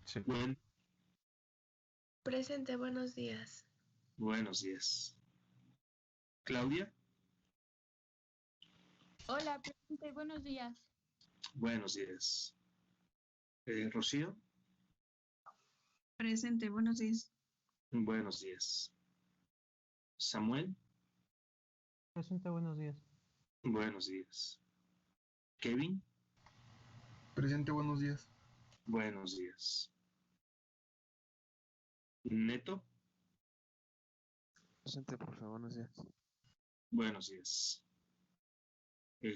Sí. Presente, buenos días. Buenos días. Claudia. Hola, presente, buenos días. Buenos días. Rocío. Presente, buenos días. Buenos días. Samuel. Presente, buenos días. Buenos días. Kevin. Presente, buenos días. Buenos días. Neto. Presente, profe, buenos días. Buenos días.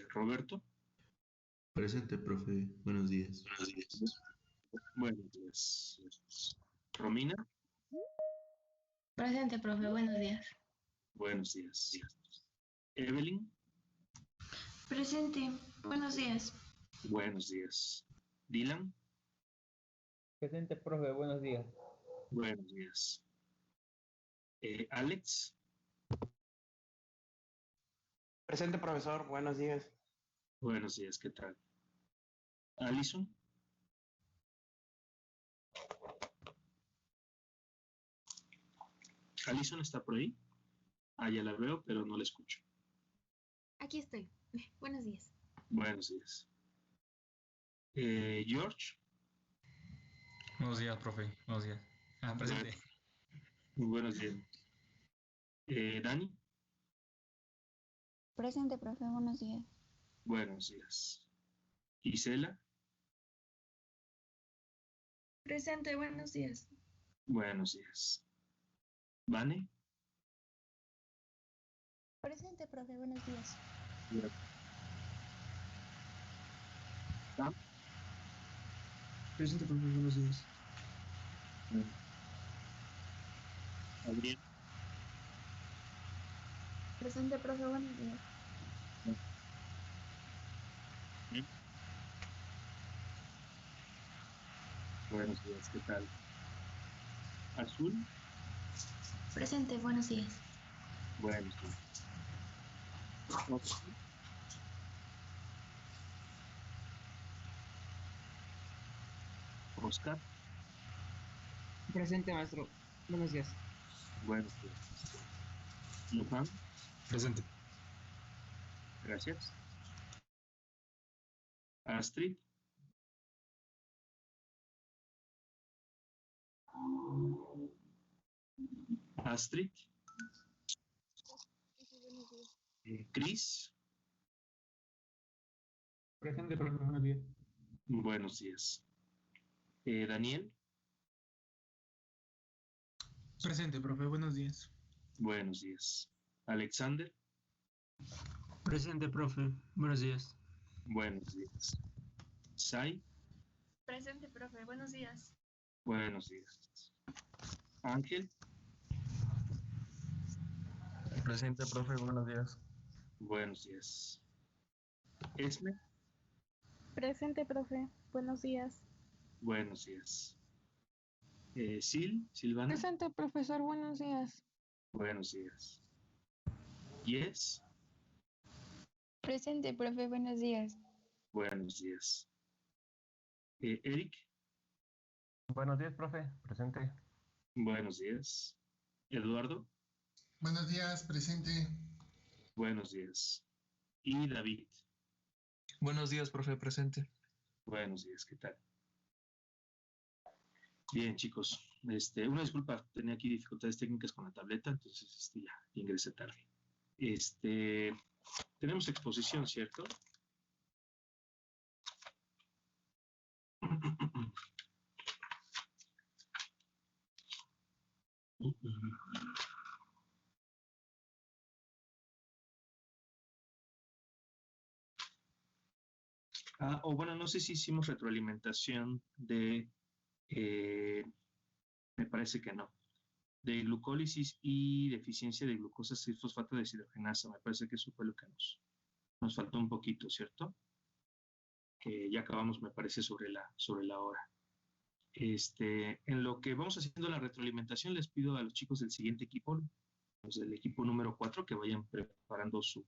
Roberto. Presente, profe. Buenos días. Buenos días. Romina. Presente, profe, buenos días. Buenos días. Evelyn. Presente, buenos días. Buenos días. Dylan. Presente, profe, buenos días. Buenos días. Alex. Presente, profesor, buenos días. Buenos días, ¿qué tal? Alison. Alison está por ahí. Ya la veo, pero no la escucho. Aquí estoy. Buenos días. Buenos días. George. Buenos días, profe. Buenos días. Presente. Buenos días. Dani. Presente, profe, buenos días. Buenos días. Isela. Presente, buenos días. Buenos días. Vane. Presente, profe, buenos días. Sam. Presente, profe, buenos días. Adrián. Presente, profe, buenos días. Buenos días, ¿qué tal? Azul. Presente, buenos días. Buenos días. Oscar. Presente, maestro. Buenos días. Buenos días. Luján. Presente. Gracias. Astrid. Astrid. Cris. Presente, profe, buenos días. Buenos días. Daniel. Presente, profe. Buenos días. Buenos días. Alexander. Presente, profe. Buenos días. Buenos días. Sai. Presente, profe, buenos días. Buenos días. Ángel. Presente, profe. Buenos días. Buenos días. Esme. Presente, profe, buenos días. Buenos días. Silvana. Presente, profesor, buenos días. Buenos días. Yes. Presente, profe, buenos días. Buenos días. Eric. Buenos días, profe. Presente. Buenos días. Eduardo. Buenos días, presente. Buenos días. Y David. Buenos días, profe, presente. Buenos días, ¿qué tal? Bien, chicos. Una disculpa, tenía aquí dificultades técnicas con la tableta, entonces ya ingresé tarde. Tenemos exposición, ¿cierto? O bueno, no sé si hicimos retroalimentación de, me parece que no, de glucólisis y deficiencia de glucosa 6-fosfato deshidrogenasa. Me parece que eso fue lo que nos faltó un poquito, ¿cierto? Que ya acabamos, me parece, sobre la hora. En lo que vamos haciendo la retroalimentación, les pido a los chicos del siguiente equipo, los del equipo número 4, que vayan preparando su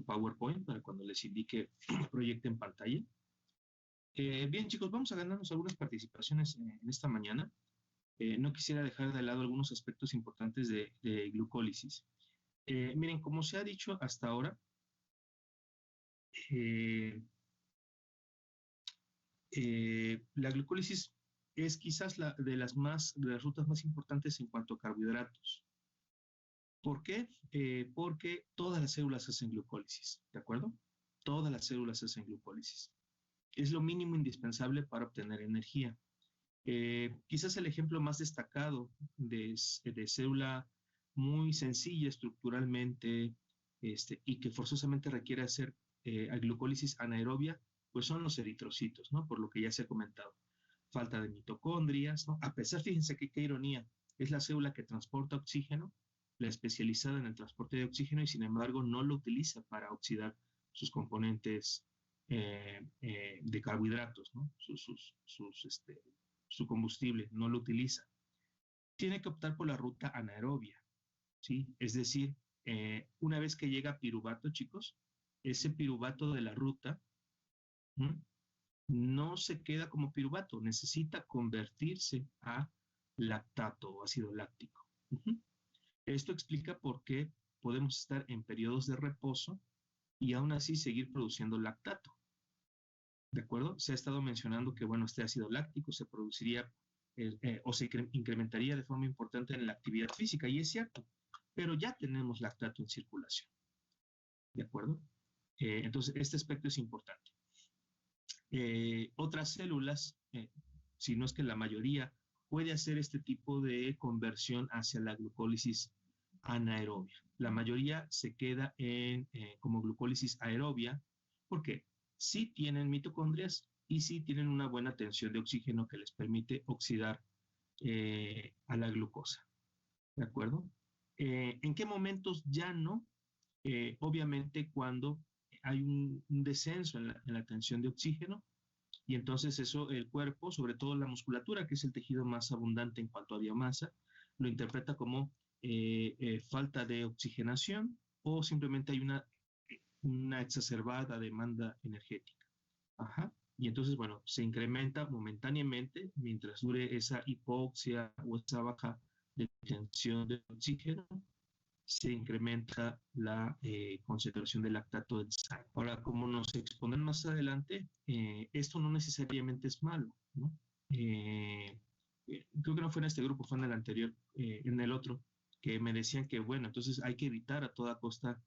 PowerPoint para cuando les indique proyecten pantalla. Bien, chicos, vamos a ganarnos algunas participaciones en esta mañana. No quisiera dejar de lado algunos aspectos importantes de glucólisis. Miren, como se ha dicho hasta ahora, la glucólisis es quizás de las rutas más importantes en cuanto a carbohidratos. ¿Por qué? Porque todas las células hacen glucólisis, ¿de acuerdo? Todas las células hacen glucólisis. Es lo mínimo indispensable para obtener energía. Quizás el ejemplo más destacado de célula muy sencilla estructuralmente y que forzosamente requiere hacer glucólisis anaerobia, pues son los eritrocitos, ¿no? Por lo que ya se ha comentado. Falta de mitocondrias, ¿no? A pesar, fíjense qué ironía, es la célula que transporta oxígeno, la especializada en el transporte de oxígeno, y sin embargo no lo utiliza para oxidar sus componentes de carbohidratos, ¿no? Su combustible, no lo utiliza. Tiene que optar por la ruta anaerobia, ¿sí? Es decir, una vez que llega piruvato, chicos, ese piruvato de la ruta no se queda como piruvato, necesita convertirse a lactato o ácido láctico. Esto explica por qué podemos estar en periodos de reposo y aún así seguir produciendo lactato. ¿De acuerdo? Se ha estado mencionando que, bueno, este ácido láctico se produciría o se incrementaría de forma importante en la actividad física, y es cierto, pero ya tenemos lactato en circulación. ¿De acuerdo? Entonces, este aspecto es importante. Otras células, si no es que la mayoría, puede hacer este tipo de conversión hacia la glucólisis anaerobia. La mayoría se queda como glucólisis aerobia, porque sí tienen mitocondrias y sí tienen una buena tensión de oxígeno que les permite oxidar a la glucosa. ¿De acuerdo? ¿En qué momentos ya no? Obviamente cuando hay un descenso en la tensión de oxígeno, y entonces eso el cuerpo, sobre todo la musculatura, que es el tejido más abundante en cuanto a biomasa, lo interpreta como falta de oxigenación, o simplemente hay una exacerbada demanda energética. Ajá. Y entonces, bueno, se incrementa momentáneamente mientras dure esa hipoxia o esa baja de tensión de oxígeno, se incrementa la concentración de lactato en sangre. Ahora, como nos exponen más adelante, esto no necesariamente es malo, ¿no? Creo que no fue en este grupo, fue en el anterior, en el otro, que me decían que, bueno, entonces hay que evitar a toda costa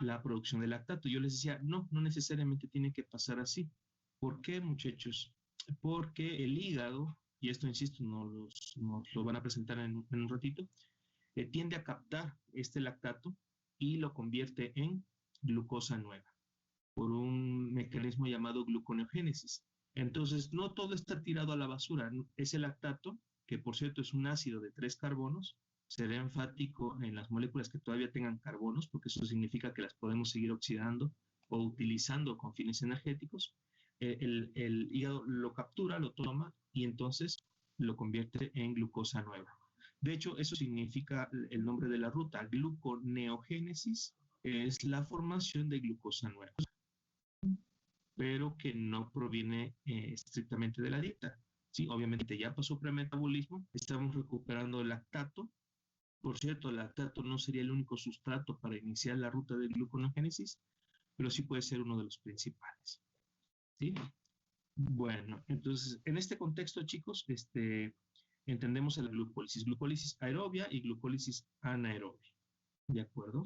la producción de lactato. Yo les decía, no necesariamente tiene que pasar así. ¿Por qué, muchachos? Porque el hígado, y esto, insisto, nos lo van a presentar en un ratito, tiende a captar este lactato y lo convierte en glucosa nueva por un mecanismo llamado gluconeogénesis. Entonces, no todo está tirado a la basura. Ese lactato, que por cierto es un ácido de 3 carbonos, será enfático en las moléculas que todavía tengan carbonos, porque eso significa que las podemos seguir oxidando o utilizando con fines energéticos. El hígado lo captura, lo toma y entonces lo convierte en glucosa nueva. De hecho, eso significa el nombre de la ruta. Gluconeogénesis es la formación de glucosa nueva, pero que no proviene estrictamente de la dieta. Sí, obviamente ya pasó premetabolismo, estamos recuperando el lactato. Por cierto, el lactato no sería el único sustrato para iniciar la ruta de gluconeogénesis, pero sí puede ser uno de los principales. ¿Sí? Bueno, entonces, en este contexto, chicos, entendemos la glucólisis aerobia y glucólisis anaerobia. ¿De acuerdo?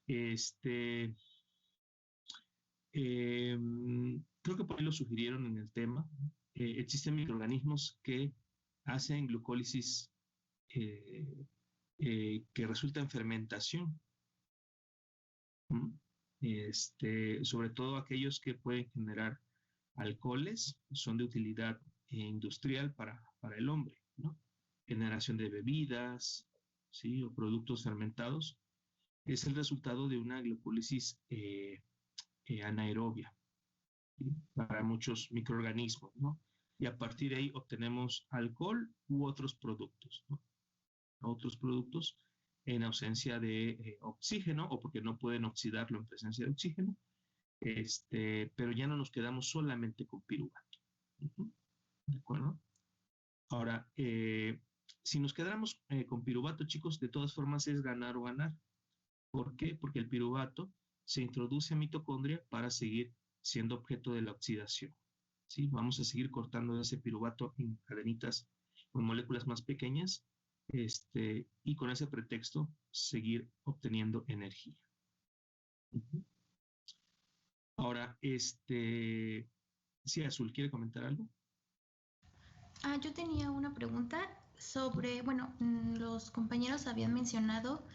Creo que por ahí lo sugirieron en el tema. Existen microorganismos que hacen glucólisis que resulta en fermentación. Sobre todo aquellos que pueden generar alcoholes, son de utilidad industrial para el hombre, ¿no? Generación de bebidas, ¿sí? O productos fermentados, es el resultado de una glucólisis anaerobia, ¿sí? Para muchos microorganismos, ¿no? Y a partir de ahí obtenemos alcohol u otros productos, ¿no? Otros productos en ausencia de oxígeno, o porque no pueden oxidarlo en presencia de oxígeno, pero ya no nos quedamos solamente con piruvato. ¿De acuerdo? Ahora, si nos quedáramos con piruvato, chicos, de todas formas es ganar o ganar. ¿Por qué? Porque el piruvato se introduce a mitocondria para seguir siendo objeto de la oxidación. ¿Sí? Vamos a seguir cortando ese piruvato en cadenitas o en moléculas más pequeñas, y con ese pretexto seguir obteniendo energía. Ahora, sí, Azul, ¿quiere comentar algo? Yo tenía una pregunta sobre, bueno, los compañeros habían mencionado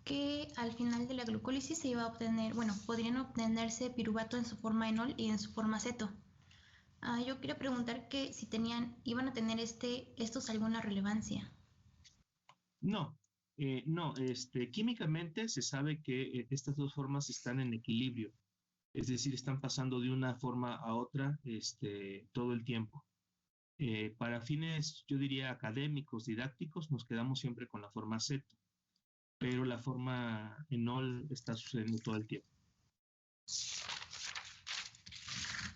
que al final de la glucólisis se iba a obtener, bueno, podrían obtenerse piruvato en su forma enol y en su forma aceto. Yo quería preguntar que si iban a tener estos alguna relevancia. No, no, químicamente se sabe que estas dos formas están en equilibrio, es decir, están pasando de una forma a otra todo el tiempo. Para fines, yo diría, académicos, didácticos, nos quedamos siempre con la forma aceto, pero la forma enol está sucediendo todo el tiempo.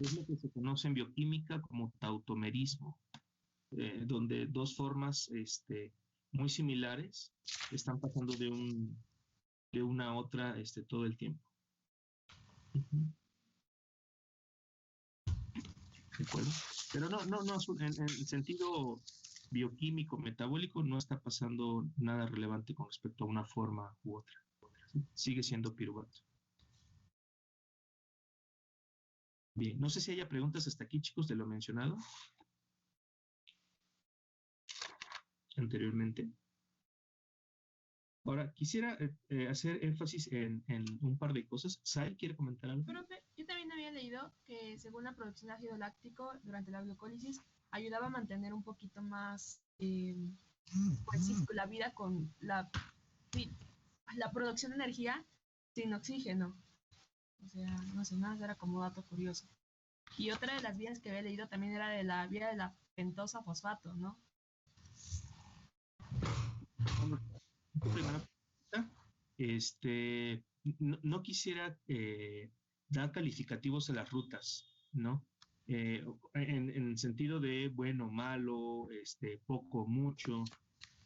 Es lo que se conoce en bioquímica como tautomerismo, donde dos formas muy similares están pasando de una a otra todo el tiempo. ¿De acuerdo? Pero no, en sentido bioquímico, metabólico, no está pasando nada relevante con respecto a una forma u otra. ¿Sí? Sigue siendo piruvato. Bien, no sé si haya preguntas hasta aquí, chicos, de lo mencionado anteriormente. Ahora, quisiera hacer énfasis en un par de cosas. ¿Sai quiere comentar algo? Profe, yo también había leído que según la producción de ácido láctico durante la glucólisis ayudaba a mantener un poquito más, pues sí, la vida con la producción de energía sin oxígeno. O sea, no sé, nada, era como dato curioso. Y otra de las vías que había leído también era de la vía de la pentosa fosfato, ¿no? Primera pregunta, no quisiera dar calificativos a las rutas, ¿no? En el sentido de bueno, malo, poco, mucho.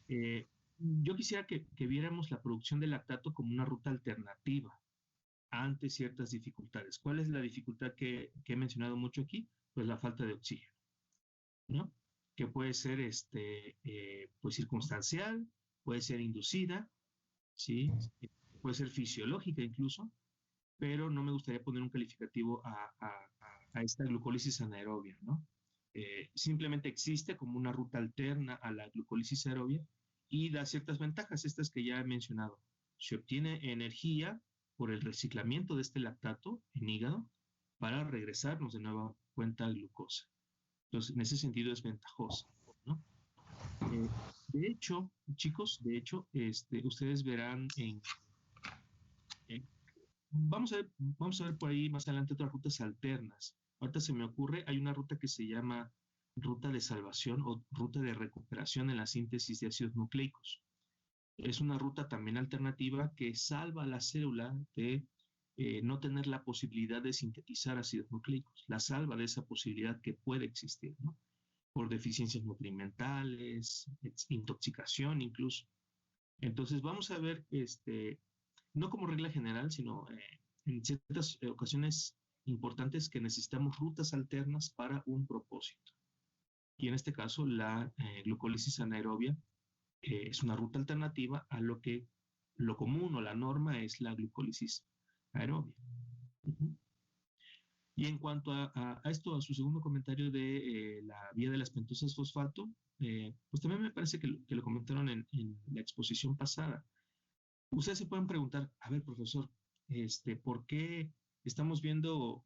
Yo quisiera que viéramos la producción de lactato como una ruta alternativa ante ciertas dificultades. ¿Cuál es la dificultad que he mencionado mucho aquí? Pues la falta de oxígeno, ¿no? Que puede ser pues circunstancial, puede ser inducida, ¿sí? Puede ser fisiológica incluso, pero no me gustaría poner un calificativo a esta glucólisis anaerobia, ¿no? Simplemente existe como una ruta alterna a la glucólisis aerobia y da ciertas ventajas, estas que ya he mencionado. Se obtiene energía por el reciclamiento de este lactato en hígado para regresarnos de nueva cuenta a glucosa. Entonces, en ese sentido es ventajosa, ¿no? De hecho, chicos, ustedes verán vamos a ver por ahí más adelante otras rutas alternas. Ahorita se me ocurre, hay una ruta que se llama ruta de salvación o ruta de recuperación en la síntesis de ácidos nucleicos. Es una ruta también alternativa que salva a la célula de no tener la posibilidad de sintetizar ácidos nucleicos. La salva de esa posibilidad que puede existir, ¿no? Por deficiencias nutrimentales, intoxicación incluso. Entonces vamos a ver, no como regla general, sino en ciertas ocasiones importantes que necesitamos rutas alternas para un propósito. Y en este caso la glucólisis anaerobia es una ruta alternativa a lo común o la norma es la glucólisis aerobia. Y en cuanto a esto, a su segundo comentario de la vía de las pentosas fosfato, pues también me parece que lo comentaron en la exposición pasada. Ustedes se pueden preguntar, a ver, profesor, ¿por qué estamos viendo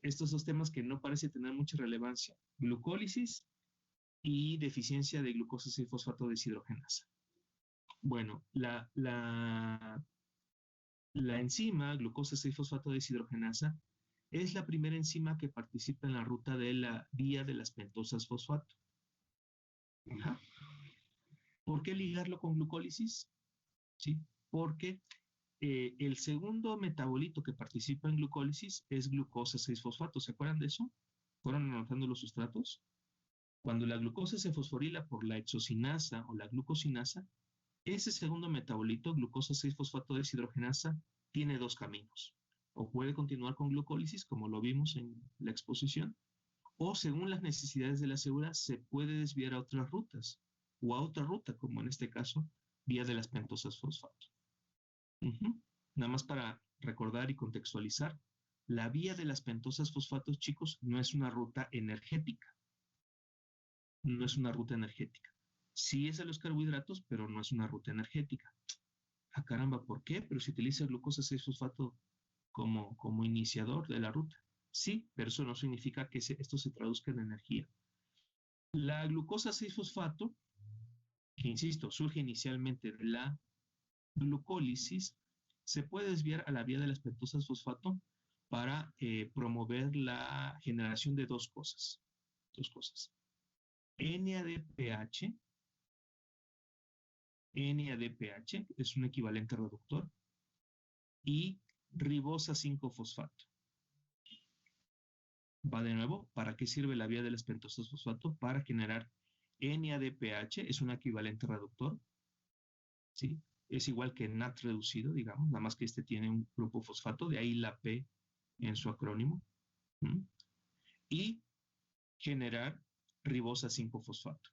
estos dos temas que no parece tener mucha relevancia? Glucólisis y deficiencia de glucosa 6-fosfato deshidrogenasa. Bueno, la enzima glucosa 6-fosfato deshidrogenasa es la primera enzima que participa en la ruta de la vía de las pentosas fosfato. Ajá. ¿Por qué ligarlo con glucólisis? ¿Sí? Porque el segundo metabolito que participa en glucólisis es glucosa 6-fosfato. ¿Se acuerdan de eso? ¿Fueron anotando los sustratos? Cuando la glucosa se fosforila por la hexocinasa o la glucosinasa, ese segundo metabolito, glucosa 6-fosfato deshidrogenasa, tiene dos caminos. O puede continuar con glucólisis, como lo vimos en la exposición, o según las necesidades de la célula, se puede desviar a otras rutas, o a otra ruta, como en este caso, vía de las pentosas fosfato. Nada más para recordar y contextualizar, la vía de las pentosas fosfatos, chicos, no es una ruta energética. No es una ruta energética. Sí es de los carbohidratos, pero no es una ruta energética. Ah, caramba, ¿por qué? Pero se utiliza glucosa 6-fosfato como iniciador de la ruta. Sí, pero eso no significa que esto se traduzca en energía. La glucosa 6-fosfato, que insisto, surge inicialmente de la glucólisis, se puede desviar a la vía de las pentosas fosfato para promover la generación de dos cosas. NADPH es un equivalente reductor, y ribosa 5-fosfato. Va de nuevo, ¿para qué sirve la vía de las pentosas fosfato? Para generar NADPH, es un equivalente reductor, ¿sí? Es igual que NAT reducido, digamos, nada más que este tiene un grupo fosfato, de ahí la P en su acrónimo, y generar ribosa 5-fosfato.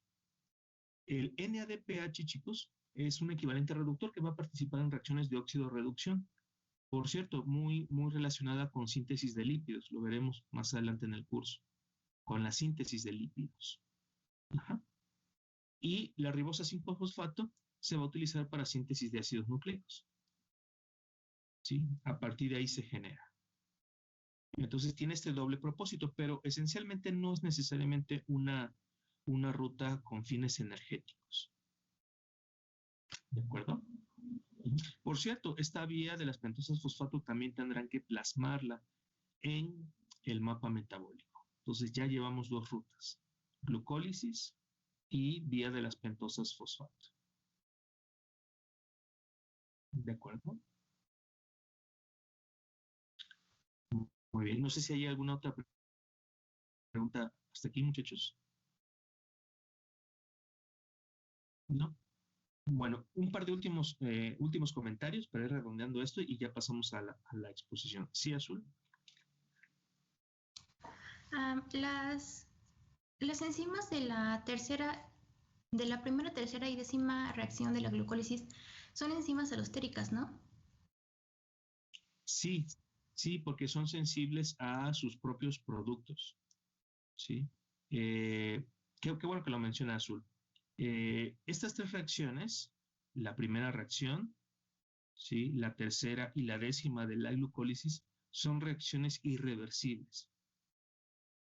El NADPH, chicos, es un equivalente reductor que va a participar en reacciones de óxido-reducción. Por cierto, muy relacionada con síntesis de lípidos, lo veremos más adelante en el curso, con la síntesis de lípidos. Y la ribosa 5-fosfato se va a utilizar para síntesis de ácidos nucleicos. ¿Sí? A partir de ahí se genera. Entonces tiene este doble propósito, pero esencialmente no es necesariamente una ruta con fines energéticos. ¿De acuerdo? Por cierto, esta vía de las pentosas fosfato también tendrán que plasmarla en el mapa metabólico. Entonces ya llevamos dos rutas, glucólisis y vía de las pentosas fosfato. ¿De acuerdo? Muy bien, no sé si hay alguna otra pregunta hasta aquí, muchachos. ¿No? Bueno, un par de últimos comentarios para ir redondeando esto y ya pasamos a la exposición. ¿Sí, Azul? Las enzimas de la primera, tercera y décima reacción de la glucólisis son enzimas alostéricas, ¿no? Sí, porque son sensibles a sus propios productos. ¿Sí? Qué bueno que lo menciona Azul. Estas tres reacciones, la primera reacción, ¿sí? La tercera y la décima de la glucólisis, son reacciones irreversibles.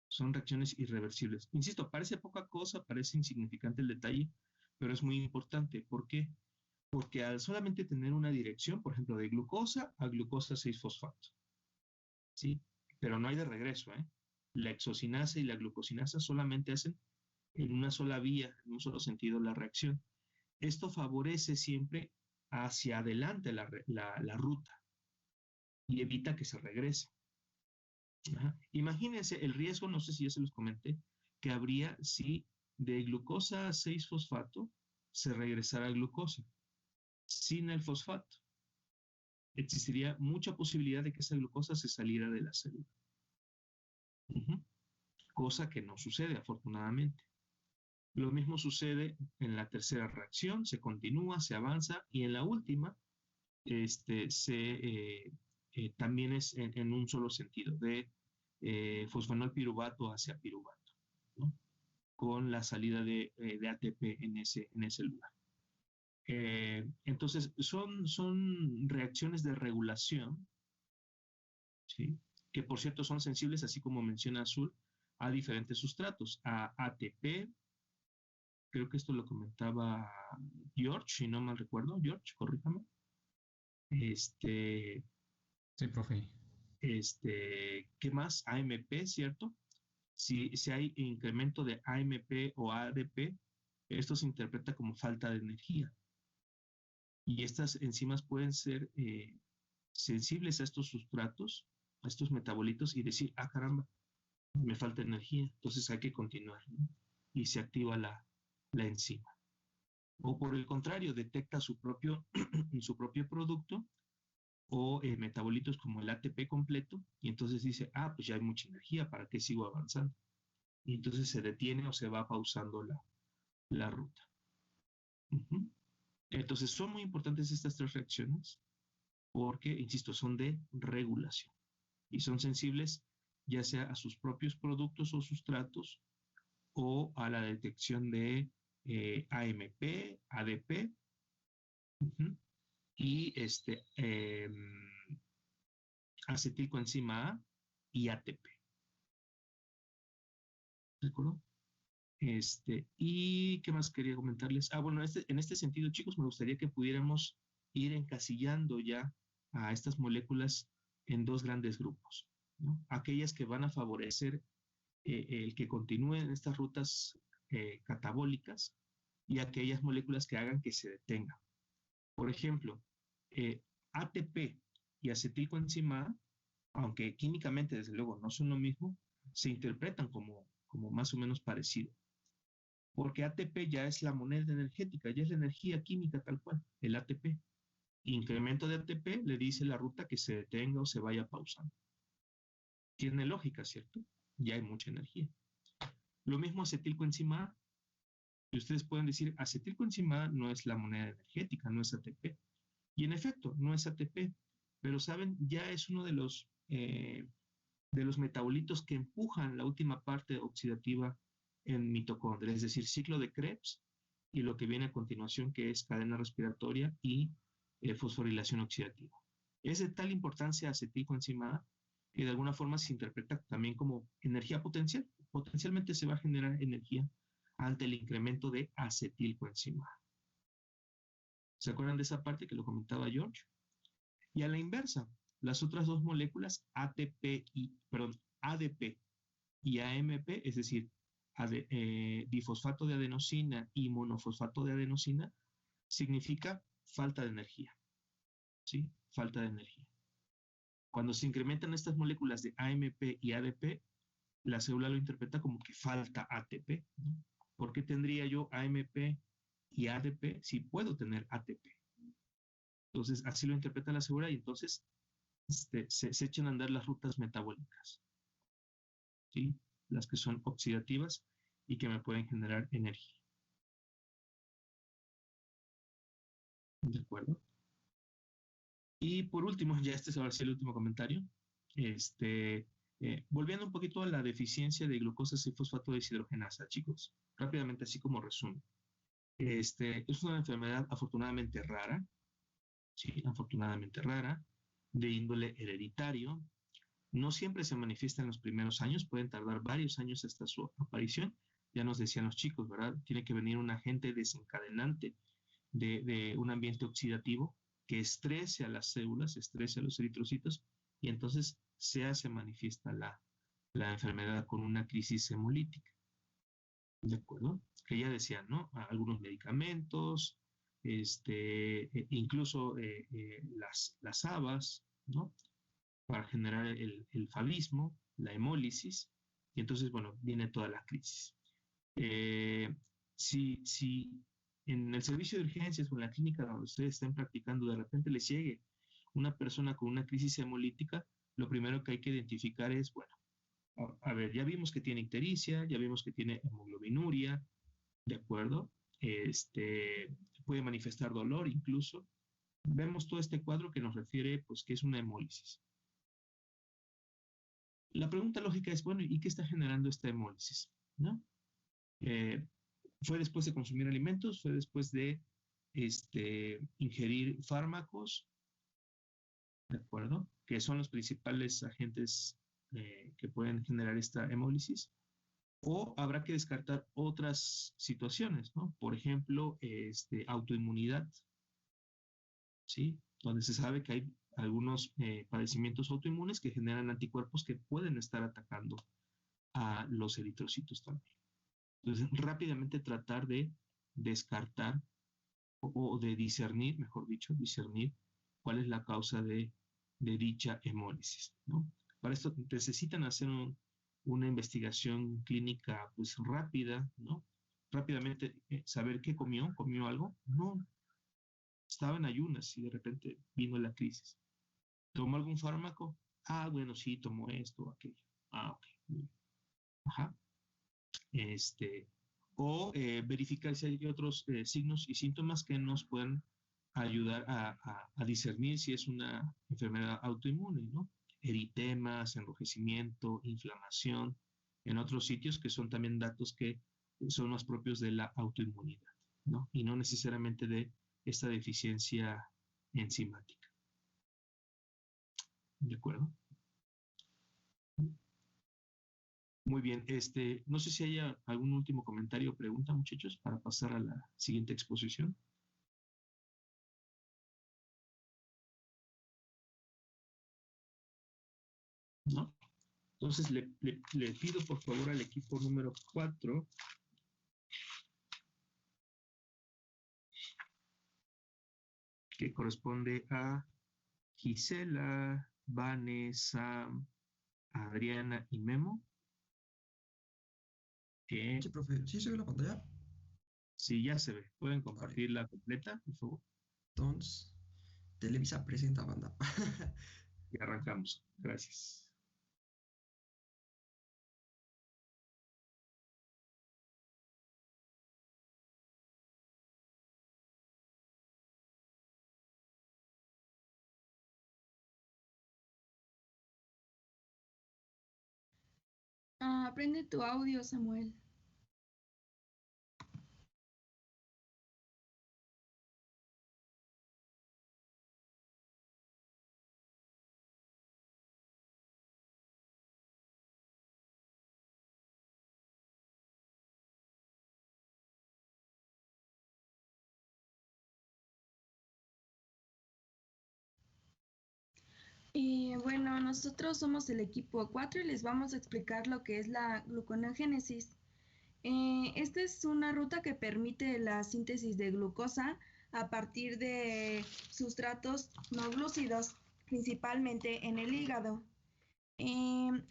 Son reacciones irreversibles. Insisto, parece poca cosa, parece insignificante el detalle, pero es muy importante. ¿Por qué? Porque al solamente tener una dirección, por ejemplo, de glucosa a glucosa 6-fosfato, ¿sí? Pero no hay de regreso, ¿eh? La hexocinasa y la glucosinasa solamente hacen en una sola vía, en un solo sentido la reacción. Esto favorece siempre hacia adelante la ruta y evita que se regrese. Imagínense el riesgo, no sé si ya se los comenté, que habría si de glucosa 6-fosfato se regresara a glucosa sin el fosfato. Existiría mucha posibilidad de que esa glucosa se saliera de la célula. Cosa que no sucede, afortunadamente. Lo mismo sucede en la tercera reacción, se continúa, se avanza, y en la última también es en un solo sentido, de fosfanol piruvato hacia piruvato, ¿no? Con la salida de ATP en ese lugar. Entonces, son reacciones de regulación, ¿sí? Que por cierto son sensibles, así como menciona Azul, a diferentes sustratos, a ATP, creo que esto lo comentaba George, si no mal recuerdo. George, corríjame. Sí, profe. ¿Qué más? AMP, ¿cierto? Si hay incremento de AMP o ADP, esto se interpreta como falta de energía. Y estas enzimas pueden ser sensibles a estos sustratos, a estos metabolitos, y decir, ah, caramba, me falta energía, entonces hay que continuar, ¿no? Y se activa la enzima. O por el contrario, detecta su propio producto o metabolitos como el ATP completo, y entonces dice, pues ya hay mucha energía, ¿para qué sigo avanzando? Y entonces se detiene o se va pausando la ruta. Entonces son muy importantes estas tres reacciones porque, insisto, son de regulación y son sensibles ya sea a sus propios productos o sustratos o a la detección de AMP, ADP y acetilcoenzima A y ATP. ¿De acuerdo? ¿Y qué más quería comentarles? Bueno, en este sentido, chicos, me gustaría que pudiéramos ir encasillando ya a estas moléculas en dos grandes grupos, ¿no? Aquellas que van a favorecer el que continúen estas rutas catabólicas y aquellas moléculas que hagan que se detengan. Por ejemplo, ATP y acetilcoenzima A, aunque químicamente desde luego no son lo mismo, se interpretan como más o menos parecido. Porque ATP ya es la moneda energética, ya es la energía química tal cual, el ATP. Incremento de ATP le dice la ruta que se detenga o se vaya pausando. Tiene lógica, ¿cierto? Ya hay mucha energía. Lo mismo acetilcoenzima A. Y ustedes pueden decir, acetilcoenzima A no es la moneda energética, no es ATP. Y en efecto, no es ATP, pero saben, ya es uno de los metabolitos que empujan la última parte oxidativa en mitocondria, es decir, ciclo de Krebs y lo que viene a continuación, que es cadena respiratoria y fosforilación oxidativa. Es de tal importancia acetilcoenzima A que de alguna forma se interpreta también como energía potencial. Potencialmente se va a generar energía ante el incremento de acetilcoenzima A. ¿Se acuerdan de esa parte que lo comentaba George? Y a la inversa, las otras dos moléculas, ADP y AMP, es decir, difosfato de adenosina y monofosfato de adenosina, significa falta de energía. ¿Sí? Falta de energía. Cuando se incrementan estas moléculas de AMP y ADP, la célula lo interpreta como que falta ATP, ¿no? ¿Por qué tendría yo AMP y ADP si puedo tener ATP? Entonces, así lo interpreta la célula y entonces se echan a andar las rutas metabólicas, ¿sí? Las que son oxidativas y que me pueden generar energía. ¿De acuerdo? Y por último, ya este es ahora sí el último comentario, volviendo un poquito a la deficiencia de glucosa 6-fosfato deshidrogenasa, chicos, rápidamente así como resumen. Es una enfermedad afortunadamente rara, sí, afortunadamente rara, de índole hereditario. No siempre se manifiesta en los primeros años, pueden tardar varios años hasta su aparición. Ya nos decían los chicos, ¿verdad? Tiene que venir un agente desencadenante de un ambiente oxidativo que estrese a las células, estrese a los eritrocitos, y entonces se manifiesta la enfermedad con una crisis hemolítica. ¿De acuerdo? Que ya decían, ¿no? Algunos medicamentos, incluso las habas, ¿no? Para generar el favismo, la hemólisis, y entonces, bueno, viene toda la crisis. Si en el servicio de urgencias o en la clínica donde ustedes estén practicando, de repente les llegue una persona con una crisis hemolítica, lo primero que hay que identificar es, bueno, a ver, ya vimos que tiene ictericia, ya vimos que tiene hemoglobinuria, ¿de acuerdo? Puede manifestar dolor incluso. Vemos todo este cuadro que nos refiere, pues, que es una hemólisis. La pregunta lógica es, bueno, ¿y qué está generando esta hemólisis? ¿No? ¿Fue después de consumir alimentos? ¿Fue después de ingerir fármacos? ¿De acuerdo? Que son los principales agentes que pueden generar esta hemólisis. O habrá que descartar otras situaciones, ¿no? Por ejemplo, autoinmunidad, ¿sí? Donde se sabe que hay algunos padecimientos autoinmunes que generan anticuerpos que pueden estar atacando a los eritrocitos también. Entonces, rápidamente tratar de descartar o de discernir, mejor dicho, discernir cuál es la causa de dicha hemólisis, ¿no? Para esto necesitan hacer una investigación clínica pues rápida, ¿no? Rápidamente saber qué comió algo. No, estaba en ayunas y de repente vino la crisis. ¿Tomó algún fármaco? Ah, bueno, sí, tomó esto o aquello. Ah, ok. Ajá. O verificar si hay otros signos y síntomas que nos puedan ayudar a discernir si es una enfermedad autoinmune, ¿no? Eritemas, enrojecimiento, inflamación, en otros sitios que son también datos que son más propios de la autoinmunidad, ¿no? Y no necesariamente de esta deficiencia enzimática. ¿De acuerdo? Muy bien, no sé si haya algún último comentario o pregunta, muchachos, para pasar a la siguiente exposición. ¿No? Entonces le pido por favor al equipo número 4 que corresponde a Gisela, Vanessa, Adriana y Memo. Sí, profe, ¿sí se ve la pantalla? Sí, ya se ve. ¿Pueden compartirla completa, por favor? Entonces, Televisa presenta banda. Y arrancamos. Gracias. Prende tu audio, Samuel. Bueno, nosotros somos el equipo 4 y les vamos a explicar lo que es la gluconeogénesis. Esta es una ruta que permite la síntesis de glucosa a partir de sustratos no glúcidos, principalmente en el hígado. El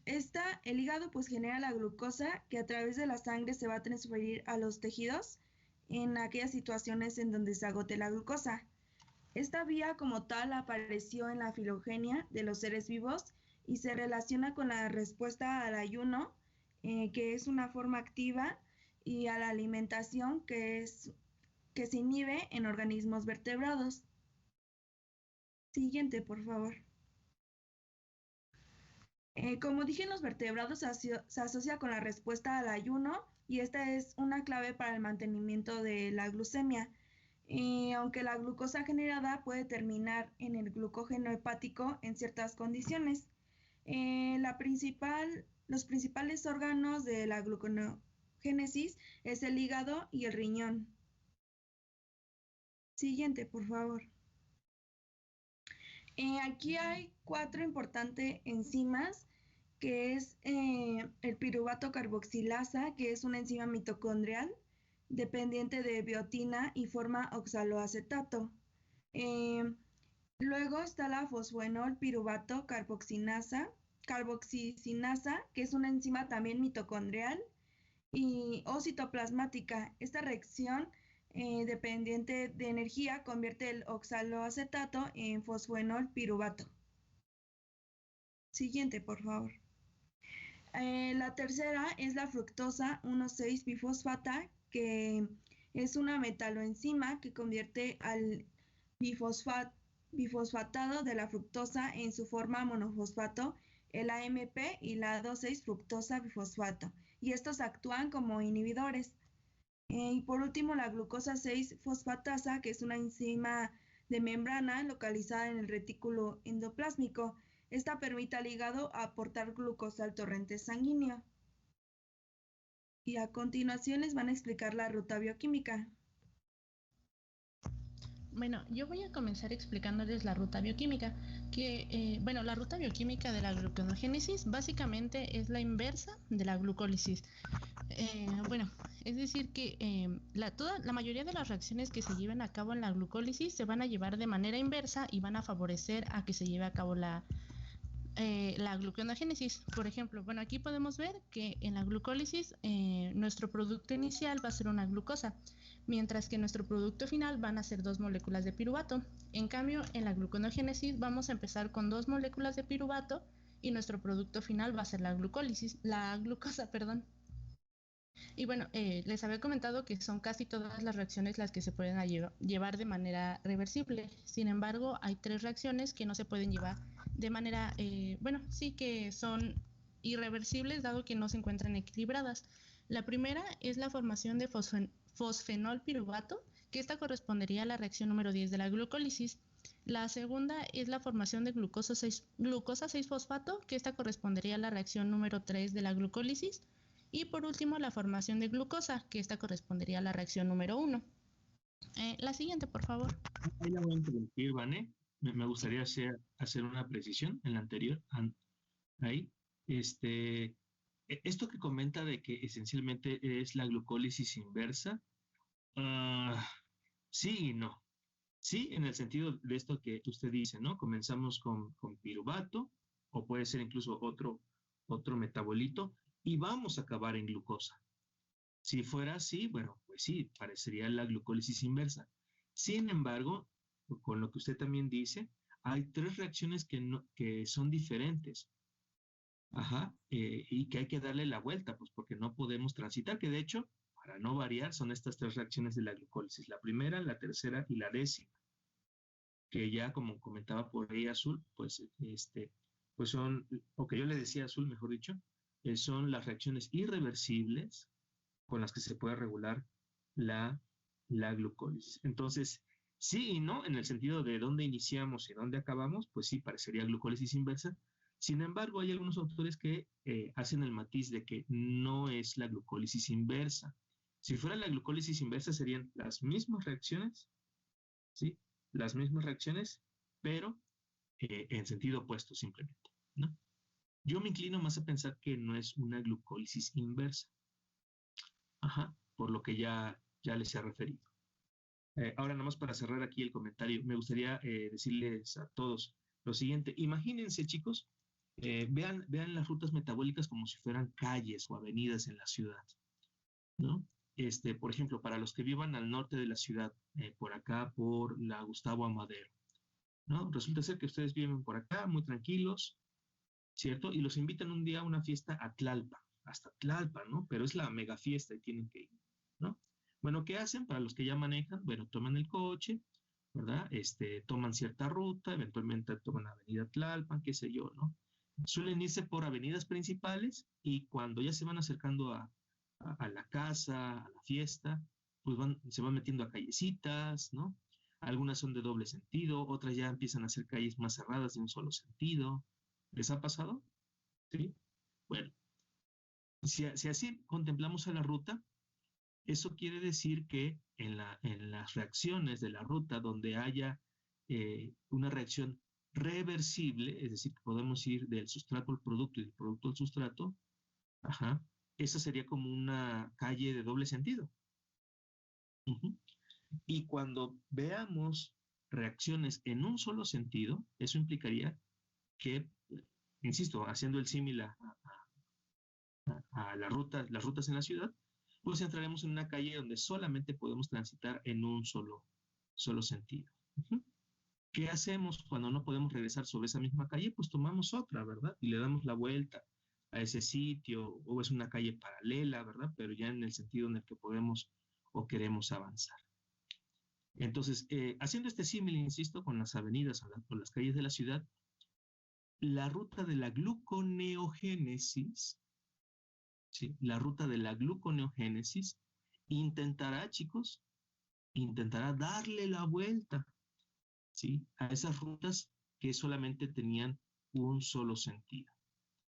hígado pues genera la glucosa que a través de la sangre se va a transferir a los tejidos en aquellas situaciones en donde se agote la glucosa. Esta vía como tal apareció en la filogenia de los seres vivos y se relaciona con la respuesta al ayuno, que es una forma activa, y a la alimentación, que se inhibe en organismos vertebrados. Siguiente, por favor. Como dije, en los vertebrados se asocia con la respuesta al ayuno y esta es una clave para el mantenimiento de la glucemia. Aunque la glucosa generada puede terminar en el glucógeno hepático en ciertas condiciones. Los principales órganos de la gluconeogénesis es el hígado y el riñón. Siguiente, por favor. Aquí hay 4 importantes enzimas, que es el piruvato carboxilasa, que es una enzima mitocondrial dependiente de biotina y forma oxaloacetato. Luego está la fosfoenol piruvato carboxicinasa, que es una enzima también mitocondrial o citoplasmática. Esta reacción dependiente de energía convierte el oxaloacetato en fosfoenol piruvato. Siguiente, por favor. La tercera es la fructosa 1,6-bifosfata, que es una metaloenzima que convierte al bifosfatado de la fructosa en su forma monofosfato, el AMP y la 2,6-fructosa bifosfato, y estos actúan como inhibidores. Y por último, la glucosa 6-fosfatasa, que es una enzima de membrana localizada en el retículo endoplásmico. Esta permite al hígado aportar glucosa al torrente sanguíneo. Y a continuación les van a explicar la ruta bioquímica. Bueno, yo voy a comenzar explicándoles la ruta bioquímica, la ruta bioquímica de la gluconeogénesis básicamente es la inversa de la glucólisis. Es decir que la mayoría de las reacciones que se lleven a cabo en la glucólisis se van a llevar de manera inversa y van a favorecer a que se lleve a cabo la la gluconeogénesis. Por ejemplo, bueno, aquí podemos ver que en la glucólisis nuestro producto inicial va a ser una glucosa, mientras que nuestro producto final van a ser 2 moléculas de piruvato. En cambio, en la gluconeogénesis vamos a empezar con 2 moléculas de piruvato y nuestro producto final va a ser la glucosa, perdón. Y bueno, les había comentado que son casi todas las reacciones las que se pueden llevar de manera reversible. Sin embargo, hay 3 reacciones que no se pueden llevar de manera, sí que son irreversibles dado que no se encuentran equilibradas. La primera es la formación de fosfenol piruvato, que esta correspondería a la reacción número 10 de la glucólisis. La segunda es la formación de glucosa 6-fosfato, que esta correspondería a la reacción número 3 de la glucólisis. Y por último, la formación de glucosa, que esta correspondería a la reacción número 1. La siguiente, por favor. Ahí la voy a interrumpir, Vane. Me gustaría hacer una precisión en la anterior. Ahí. Esto que comenta de que esencialmente es la glucólisis inversa, sí y no. Sí, en el sentido de esto que usted dice, ¿no? Comenzamos con piruvato, o puede ser incluso otro metabolito, y vamos a acabar en glucosa. Si fuera así, bueno, pues sí, parecería la glucólisis inversa. Sin embargo, con lo que usted también dice, hay 3 reacciones que son diferentes. Y que hay que darle la vuelta, pues porque no podemos transitar, que de hecho, para no variar, son estas 3 reacciones de la glucólisis. La primera, la tercera y la 10ª. Que ya, como comentaba por ahí Azul, pues son, o que yo le decía Azul, mejor dicho, son las reacciones irreversibles con las que se puede regular la glucólisis. Entonces, sí y no, en el sentido de dónde iniciamos y dónde acabamos, pues sí, parecería glucólisis inversa. Sin embargo, hay algunos autores que hacen el matiz de que no es la glucólisis inversa. Si fuera la glucólisis inversa, serían las mismas reacciones, ¿sí? Las mismas reacciones, pero en sentido opuesto simplemente, ¿no? Yo me inclino más a pensar que no es una glucólisis inversa. Por lo que ya les he referido. Ahora, nada más para cerrar aquí el comentario, me gustaría decirles a todos lo siguiente. Imagínense, chicos, vean las rutas metabólicas como si fueran calles o avenidas en la ciudad, ¿no? Por ejemplo, para los que vivan al norte de la ciudad, por acá, por la Gustavo Amadero, ¿no? Resulta ser que ustedes viven por acá, muy tranquilos, ¿cierto? Y los invitan un día a una fiesta a Tlalpan, hasta Tlalpan, ¿no? Pero es la mega fiesta y tienen que ir, ¿no? Bueno, ¿qué hacen? Para los que ya manejan, bueno, toman el coche, ¿verdad? Toman cierta ruta, eventualmente toman Avenida Tlalpan, qué sé yo, ¿no? Suelen irse por avenidas principales y cuando ya se van acercando a la casa, a la fiesta, pues se van metiendo a callecitas, ¿no? Algunas son de doble sentido, otras ya empiezan a ser calles más cerradas de un solo sentido. ¿Les ha pasado? ¿Sí? Bueno, si así contemplamos a la ruta, eso quiere decir que en las reacciones de la ruta donde haya una reacción reversible, es decir, que podemos ir del sustrato al producto y del producto al sustrato, esa sería como una calle de doble sentido. Y cuando veamos reacciones en un solo sentido, eso implicaría que, insisto, haciendo el símil a las rutas en la ciudad, pues entraremos en una calle donde solamente podemos transitar en un solo sentido. ¿Qué hacemos cuando no podemos regresar sobre esa misma calle? Pues tomamos otra, ¿verdad? Y le damos la vuelta a ese sitio, o es una calle paralela, ¿verdad? Pero ya en el sentido en el que podemos o queremos avanzar. Entonces, haciendo este símil, insisto, con las avenidas o las calles de la ciudad, la ruta de la gluconeogénesis, ¿sí? La ruta de la gluconeogénesis intentará, chicos, darle la vuelta, ¿sí? A esas rutas que solamente tenían un solo sentido,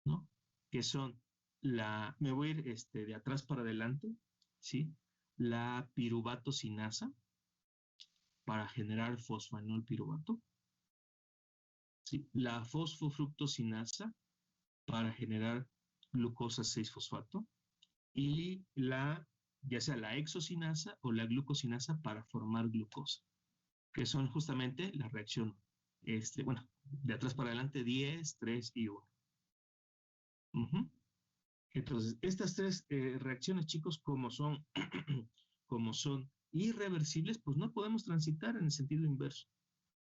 ¿no? Que son me voy a ir de atrás para adelante, ¿sí? La piruvatosinasa para generar fosfanol piruvato, ¿sí? La fosfofructosinasa para generar glucosa 6-fosfato y ya sea la hexosinasa o la glucosinasa para formar glucosa, que son justamente la reacción bueno, de atrás para adelante 10, 3 y 1. Entonces, estas tres reacciones, chicos, como son, como son irreversibles, pues no podemos transitar en el sentido inverso.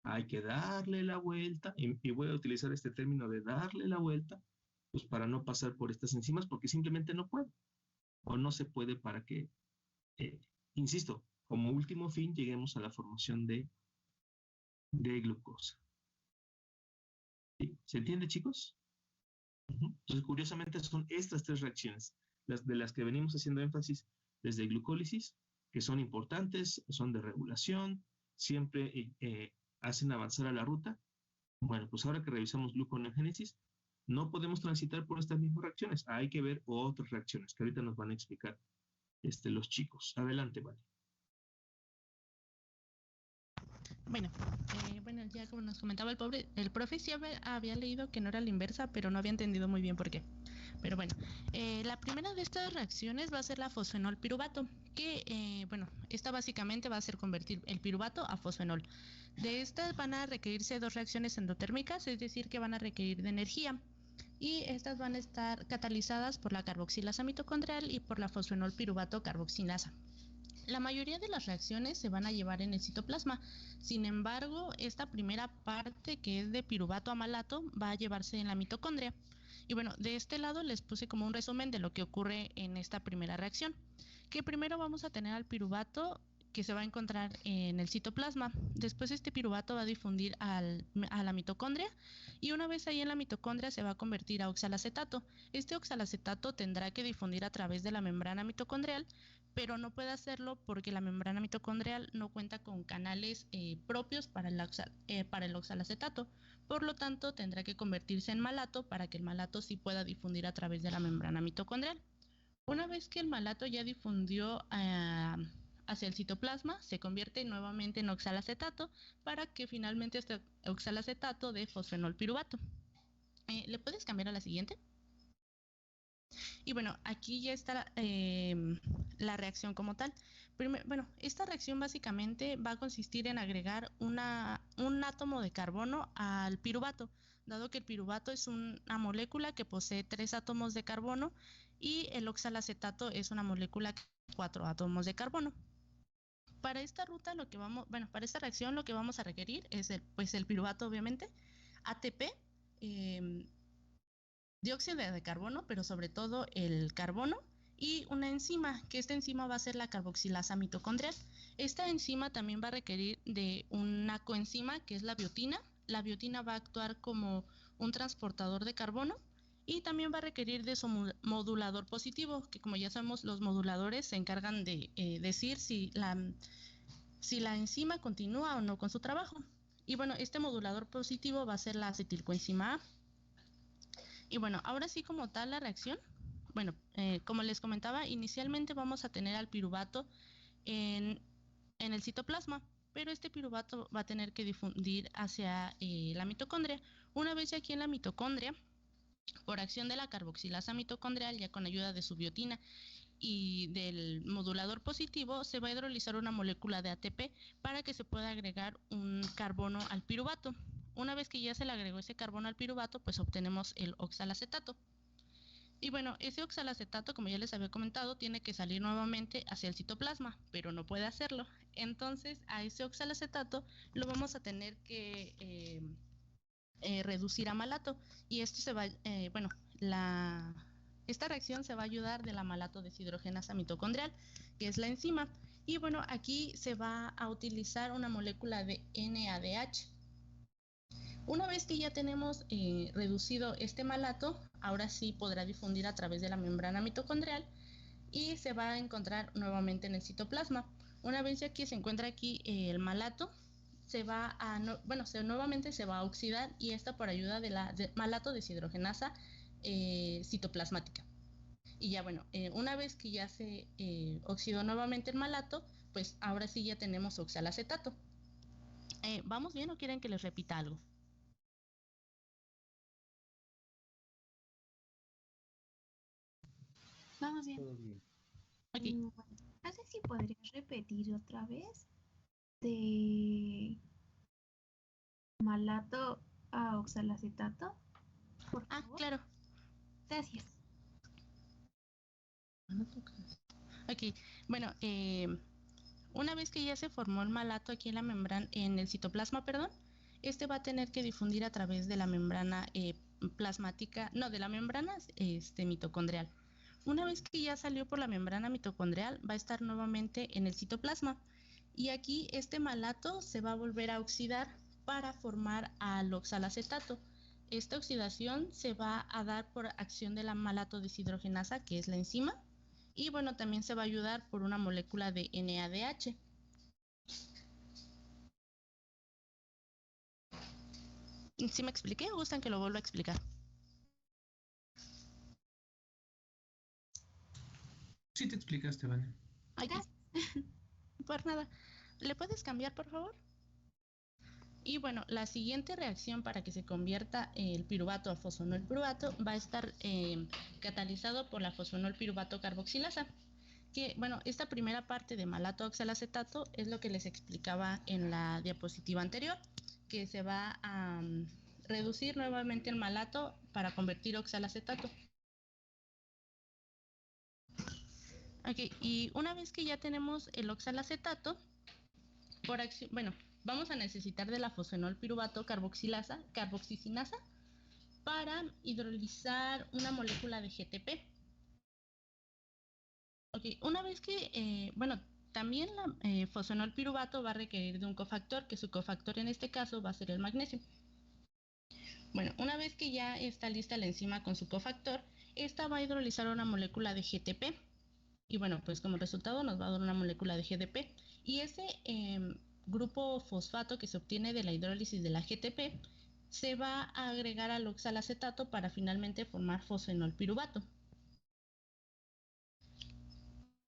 Hay que darle la vuelta, y voy a utilizar este término de darle la vuelta, pues para no pasar por estas enzimas, porque simplemente no puede, o no se puede para que, insisto, como último fin, lleguemos a la formación de glucosa. ¿Sí? ¿Se entiende, chicos? Entonces, curiosamente, son estas tres reacciones, de las que venimos haciendo énfasis desde glucólisis, que son importantes, son de regulación, siempre hacen avanzar a la ruta. Bueno, pues ahora que revisamos gluconeogénesis, no podemos transitar por estas mismas reacciones. Hay que ver otras reacciones que ahorita nos van a explicar los chicos. Adelante, Vale. Bueno, ya como nos comentaba el profe sí había leído que no era la inversa, pero no había entendido muy bien por qué. Pero bueno, la primera de estas reacciones va a ser la fosfenol piruvato, que esta básicamente va a ser convertir el piruvato a fosfenol. De estas van a requerirse dos reacciones endotérmicas, es decir, que van a requerir de energía. Y estas van a estar catalizadas por la carboxilasa mitocondrial y por la fosfenol piruvato carboxilasa. La mayoría de las reacciones se van a llevar en el citoplasma. Sin embargo, esta primera parte, que es de piruvato a malato, va a llevarse en la mitocondria. Y bueno, de este lado les puse como un resumen de lo que ocurre en esta primera reacción. Que primero vamos a tener al piruvato que se va a encontrar en el citoplasma. Después este piruvato va a difundir a la mitocondria, y una vez ahí en la mitocondria se va a convertir a oxalacetato. Este oxalacetato tendrá que difundir a través de la membrana mitocondrial, pero no puede hacerlo porque la membrana mitocondrial no cuenta con canales propios para el oxalacetato. Por lo tanto, tendrá que convertirse en malato para que el malato sí pueda difundir a través de la membrana mitocondrial. Una vez que el malato ya difundió hacia el citoplasma, se convierte nuevamente en oxalacetato para que finalmente este oxalacetato dé fosfenol piruvato. ¿Le puedes cambiar a la siguiente? Y bueno, aquí ya está la reacción como tal. Esta reacción básicamente va a consistir en agregar un átomo de carbono al piruvato, dado que el piruvato es una molécula que posee 3 átomos de carbono y el oxalacetato es una molécula que tiene 4 átomos de carbono. Para esta ruta para esta reacción lo que vamos a requerir es el piruvato, obviamente, ATP, dióxido de carbono, pero sobre todo el carbono, y una enzima, que esta enzima va a ser la carboxilasa mitocondrial. Esta enzima también va a requerir de una coenzima, que es la biotina. La biotina va a actuar como un transportador de carbono, y también va a requerir de su modulador positivo, que como ya sabemos, los moduladores se encargan de decir si la enzima continúa o no con su trabajo. Y bueno, este modulador positivo va a ser la acetilcoenzima A. Y bueno, ahora sí, como tal la reacción, como les comentaba, inicialmente vamos a tener al piruvato en el citoplasma, pero este piruvato va a tener que difundir hacia la mitocondria. Una vez aquí en la mitocondria, por acción de la carboxilasa mitocondrial, ya con ayuda de su biotina y del modulador positivo, se va a hidrolizar una molécula de ATP para que se pueda agregar un carbono al piruvato. Una vez que ya se le agregó ese carbono al piruvato, pues obtenemos el oxalacetato. Y bueno, ese oxalacetato, como ya les había comentado, tiene que salir nuevamente hacia el citoplasma, pero no puede hacerlo. Entonces, a ese oxalacetato lo vamos a tener que reducir a malato. Y esto esta reacción se va a ayudar de la malato deshidrogenasa mitocondrial, que es la enzima. Y bueno, aquí se va a utilizar una molécula de NADH. Una vez que ya tenemos reducido este malato, ahora sí podrá difundir a través de la membrana mitocondrial y se va a encontrar nuevamente en el citoplasma. Una vez ya que se encuentra aquí el malato, nuevamente se va a oxidar, y esta por ayuda de la malato deshidrogenasa citoplasmática. Y ya una vez que ya se oxidó nuevamente el malato, pues ahora sí ya tenemos oxalacetato. ¿Vamos bien o quieren que les repita algo? Vamos bien. Okay. Bueno, no sé si podrías repetir otra vez de malato a oxalacetato? Por favor. Claro. Gracias. Ok, bueno, una vez que ya se formó el malato aquí en la membrana, en el citoplasma, perdón, este va a tener que difundir a través de la membrana plasmática, no, de la membrana mitocondrial. Una vez que ya salió por la membrana mitocondrial, va a estar nuevamente en el citoplasma. Y aquí este malato se va a volver a oxidar para formar al oxalacetato. Esta oxidación se va a dar por acción de la malato deshidrogenasa, que es la enzima, y bueno, también se va a ayudar por una molécula de NADH. ¿Sí me expliqué o gustan que lo vuelva a explicar? Sí te explicaste, Vane. Ay, por nada. ¿Le puedes cambiar, por favor? Y bueno, la siguiente reacción para que se convierta el piruvato a fosfonolpiruvato va a estar catalizado por la fosfonolpiruvato carboxilasa. Que bueno, esta primera parte de malato oxalacetato es lo que les explicaba en la diapositiva anterior, que se va a reducir nuevamente el malato para convertir oxalacetato. Ok, y una vez que ya tenemos el oxalacetato, por acción, bueno, vamos a necesitar de la fosfenolpiruvato carboxicinasa para hidrolizar una molécula de GTP. Ok, una vez que, bueno, también la fosfenolpiruvato va a requerir de un cofactor, que su cofactor en este caso va a ser el magnesio. Bueno, una vez que ya está lista la enzima con su cofactor, esta va a hidrolizar una molécula de GTP. Y bueno, pues como resultado nos va a dar una molécula de GDP. Y ese grupo fosfato que se obtiene de la hidrólisis de la GTP se va a agregar al oxalacetato para finalmente formar fosfenolpiruvato.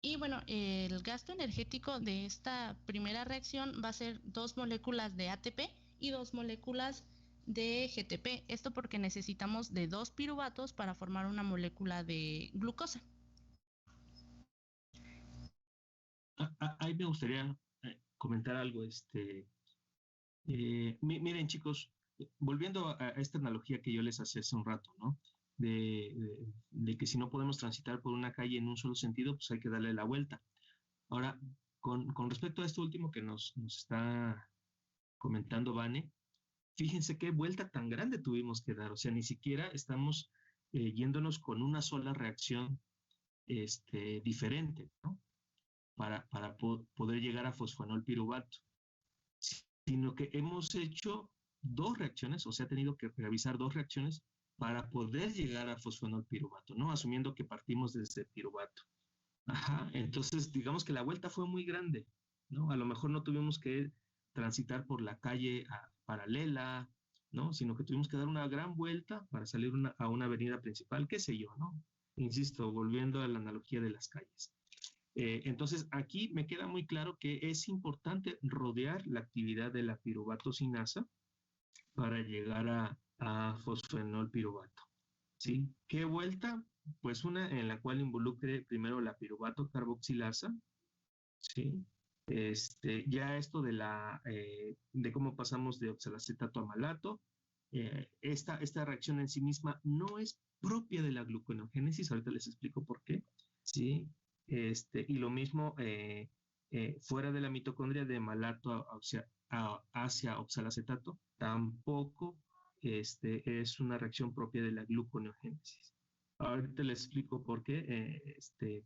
Y bueno, el gasto energético de esta primera reacción va a ser 2 moléculas de ATP y 2 moléculas de GTP. Esto porque necesitamos de 2 piruvatos para formar una molécula de glucosa. Ahí me gustaría comentar algo. Miren, chicos, volviendo a esta analogía que yo les hacía hace un rato, ¿no? De que si no podemos transitar por una calle en un solo sentido, pues hay que darle la vuelta. Ahora, con respecto a esto último que nos está comentando Vane, fíjense qué vuelta tan grande tuvimos que dar. O sea, ni siquiera estamos yéndonos con una sola reacción diferente, ¿no? Para poder llegar a fosfonolpiruvato, sino que hemos hecho 2 reacciones, o sea, ha tenido que realizar 2 reacciones para poder llegar a fosfonolpiruvato, ¿no? Asumiendo que partimos desde piruvato. Ajá, entonces digamos que la vuelta fue muy grande, ¿no? A lo mejor no tuvimos que transitar por la calle paralela, ¿no? Sino que tuvimos que dar una gran vuelta para salir a una avenida principal, qué sé yo, ¿no? Insisto, volviendo a la analogía de las calles. Entonces, aquí me queda muy claro que es importante rodear la actividad de la piruvatocinasa para llegar a fosfenolpiruvato, ¿sí? ¿Qué vuelta? Pues una en la cual involucre primero la piruvato carboxilasa, ¿sí? Ya esto de cómo pasamos de oxalacetato a malato, esta reacción en sí misma no es propia de la gluconeogénesis, ahorita les explico por qué, ¿sí? Y lo mismo fuera de la mitocondria de malato hacia oxalacetato, tampoco es una reacción propia de la gluconeogénesis. Ahorita les explico por qué,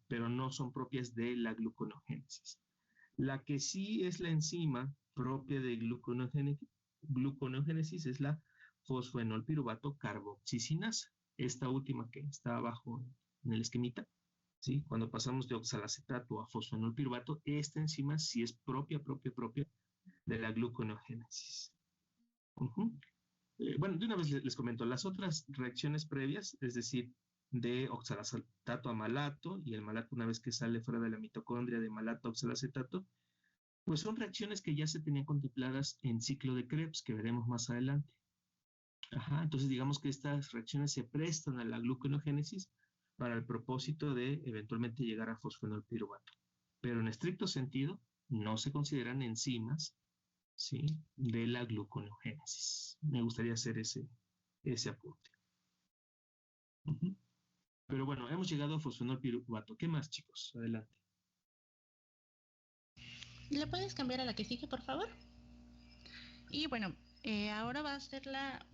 pero no son propias de la gluconeogénesis. La que sí es la enzima propia de gluconeogénesis es la fosfenolpiruvato carboxicinasa, esta última que está abajo en el esquemita. ¿Sí? Cuando pasamos de oxalacetato a fosfenolpiruvato, esta enzima sí es propia de la gluconeogénesis. Bueno, de una vez les comento, las otras reacciones previas, es decir, de oxalacetato a malato, y el malato una vez que sale fuera de la mitocondria de malato a oxalacetato, pues son reacciones que ya se tenían contempladas en ciclo de Krebs, que veremos más adelante. Ajá, entonces digamos que estas reacciones se prestan a la gluconeogénesis para el propósito de eventualmente llegar a fosfenolpiruvato. Pero en estricto sentido, no se consideran enzimas ¿sí? De la gluconeogénesis. Me gustaría hacer ese apunte. Pero bueno, hemos llegado a fosfonolpiruvato. ¿Qué más, chicos? Adelante. ¿Le puedes cambiar a la que sigue, por favor? Y bueno, ahora va a ser la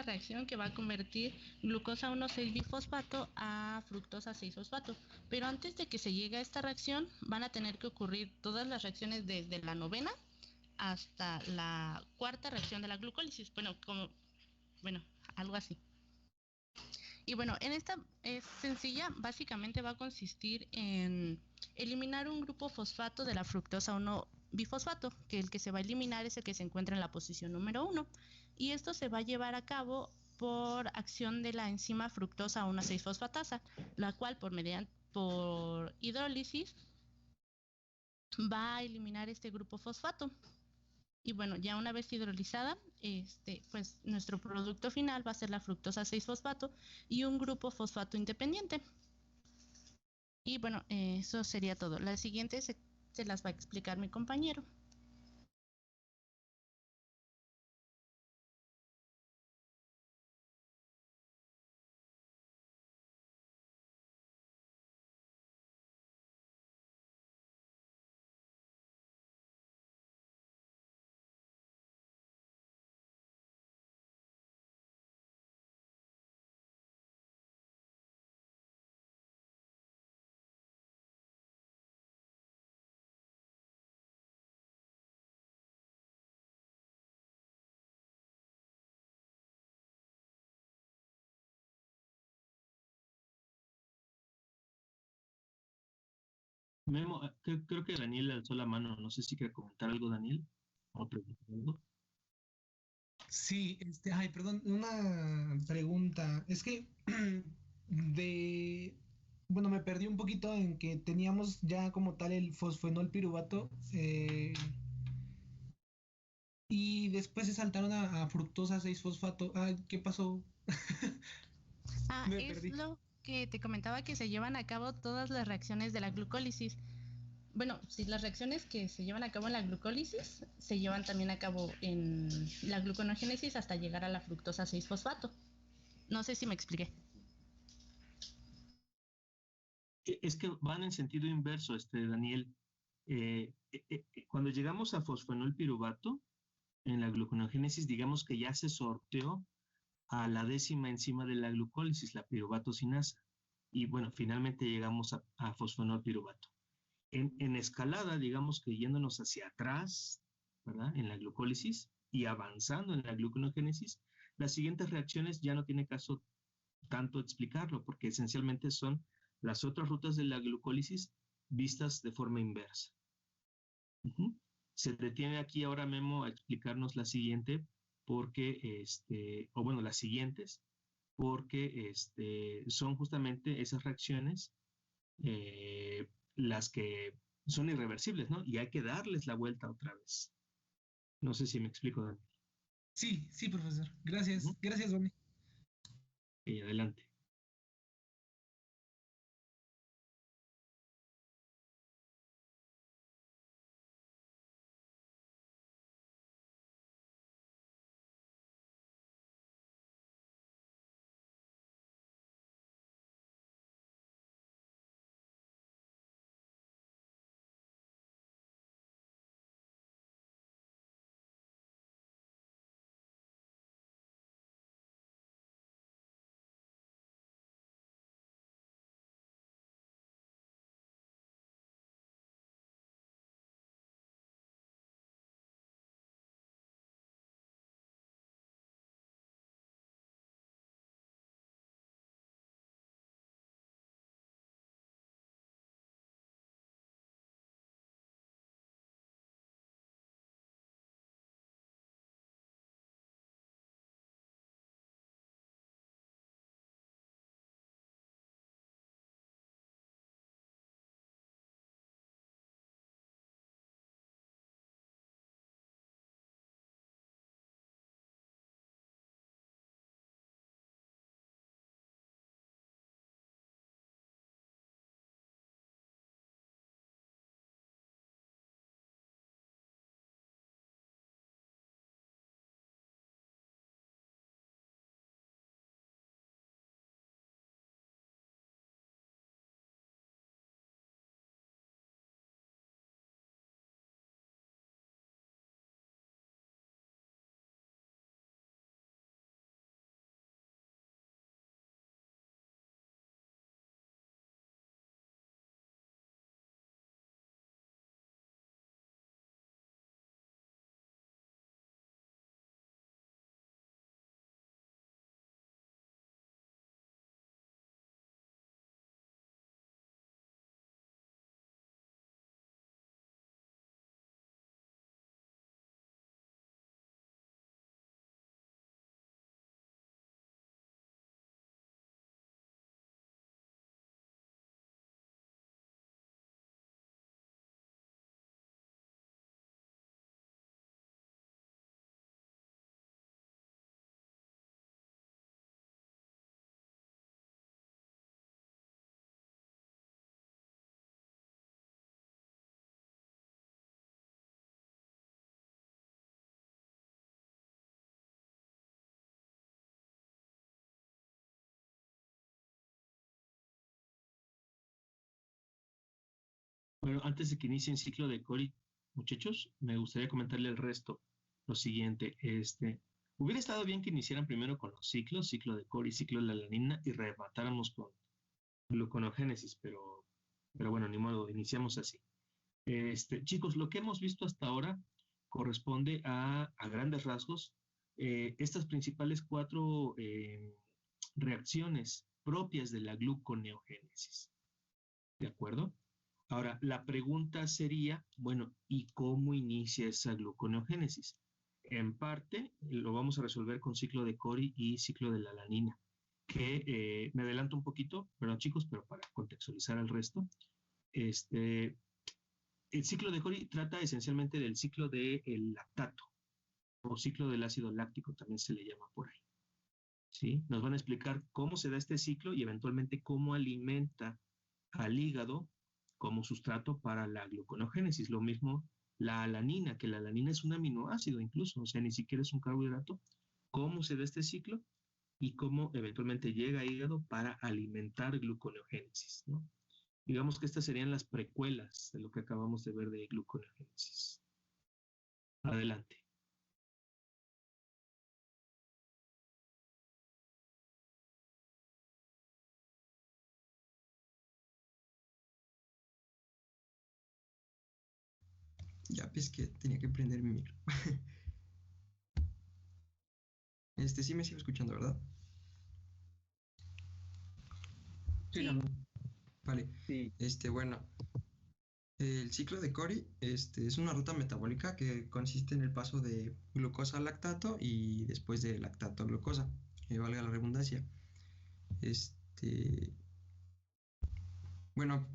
reacción que va a convertir glucosa 1,6-bifosfato a fructosa 6-fosfato. Pero antes de que se llegue a esta reacción, van a tener que ocurrir todas las reacciones desde la novena hasta la cuarta reacción de la glucólisis. Bueno, algo así. Y bueno, en esta es sencilla, básicamente va a consistir en eliminar un grupo fosfato de la fructosa 1-bifosfato, que el que se va a eliminar es el que se encuentra en la posición número 1. Y esto se va a llevar a cabo por acción de la enzima fructosa 1,6-fosfatasa, la cual por hidrólisis va a eliminar este grupo fosfato. Y bueno, ya una vez hidrolizada, pues nuestro producto final va a ser la fructosa 6-fosfato y un grupo fosfato independiente. Y bueno, eso sería todo. La siguiente se las va a explicar mi compañero. Memo, creo que Daniel alzó la mano. No sé si quiere comentar algo, Daniel, o preguntar algo. Sí, ay, perdón, una pregunta. Es que bueno, me perdí un poquito en que teníamos ya como tal el fosfenol y después se saltaron a fructosa 6-fosfato. Ah, ¿qué pasó? Me Es perdí. lo que te comentaba, que se llevan a cabo todas las reacciones de la glucólisis. Bueno, sí, las reacciones que se llevan a cabo en la glucólisis se llevan también a cabo en la gluconeogénesis hasta llegar a la fructosa 6-fosfato. No sé si me expliqué. Es que van en sentido inverso, Daniel. Cuando llegamos a fosfonolpiruvato, en la gluconeogénesis, digamos que ya se sorteó a la 10ª enzima de la glucólisis, la piruvatocinasa. Y bueno, finalmente llegamos a fosfonolpiruvato. En escalada, digamos que yéndonos hacia atrás, ¿verdad? En la glucólisis y avanzando en la gluconeogénesis, las siguientes reacciones ya no tiene caso tanto explicarlo, porque esencialmente son las otras rutas de la glucólisis vistas de forma inversa. Se detiene aquí ahora Memo a explicarnos la siguiente, porque, o bueno, las siguientes, porque son justamente esas reacciones las que son irreversibles, ¿no? Y hay que darles la vuelta otra vez. No sé si me explico, Dani. Sí, sí, profesor. Gracias. Gracias, Dani. Y adelante. Bueno, antes de que inicie el ciclo de Cori, muchachos, me gustaría comentarle el resto. Lo siguiente, hubiera estado bien que iniciaran primero con los ciclos, ciclo de Cori, ciclo de la alanina, y rematáramos con gluconogénesis, pero bueno, ni modo, iniciamos así. Chicos, lo que hemos visto hasta ahora corresponde a grandes rasgos estas principales 4 reacciones propias de la gluconeogénesis. ¿De acuerdo? Ahora, la pregunta sería, bueno, ¿y cómo inicia esa gluconeogénesis? En parte, lo vamos a resolver con ciclo de Cori y ciclo de la alanina, que me adelanto un poquito, ¿verdad, chicos? Pero para contextualizar el resto, el ciclo de Cori trata esencialmente del ciclo del lactato, o ciclo del ácido láctico, también se le llama por ahí. ¿Sí? Nos van a explicar cómo se da este ciclo y eventualmente cómo alimenta al hígado como sustrato para la gluconogénesis. Lo mismo la alanina, que la alanina es un aminoácido incluso, o sea, ni siquiera es un carbohidrato. Cómo se da este ciclo y cómo eventualmente llega al hígado para alimentar gluconeogénesis, ¿no? Digamos que estas serían las precuelas de lo que acabamos de ver de gluconeogénesis. Adelante. Ya, pues que tenía que prender mi micro. Sí me sigo escuchando, ¿verdad? Sí. Vale. Sí. Bueno, el ciclo de Cori es una ruta metabólica que consiste en el paso de glucosa a lactato y después de lactato a glucosa, valga la redundancia. Bueno,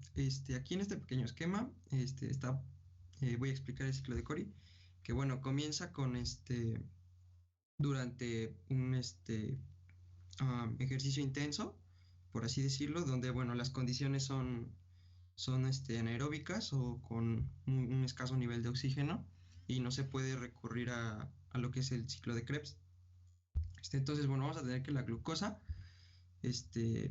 aquí en este pequeño esquema, voy a explicar el ciclo de Cori, que bueno, comienza con durante un ejercicio intenso, por así decirlo, donde bueno, las condiciones son anaeróbicas o con un escaso nivel de oxígeno y no se puede recurrir a lo que es el ciclo de Krebs. Entonces, bueno, vamos a tener que la glucosa,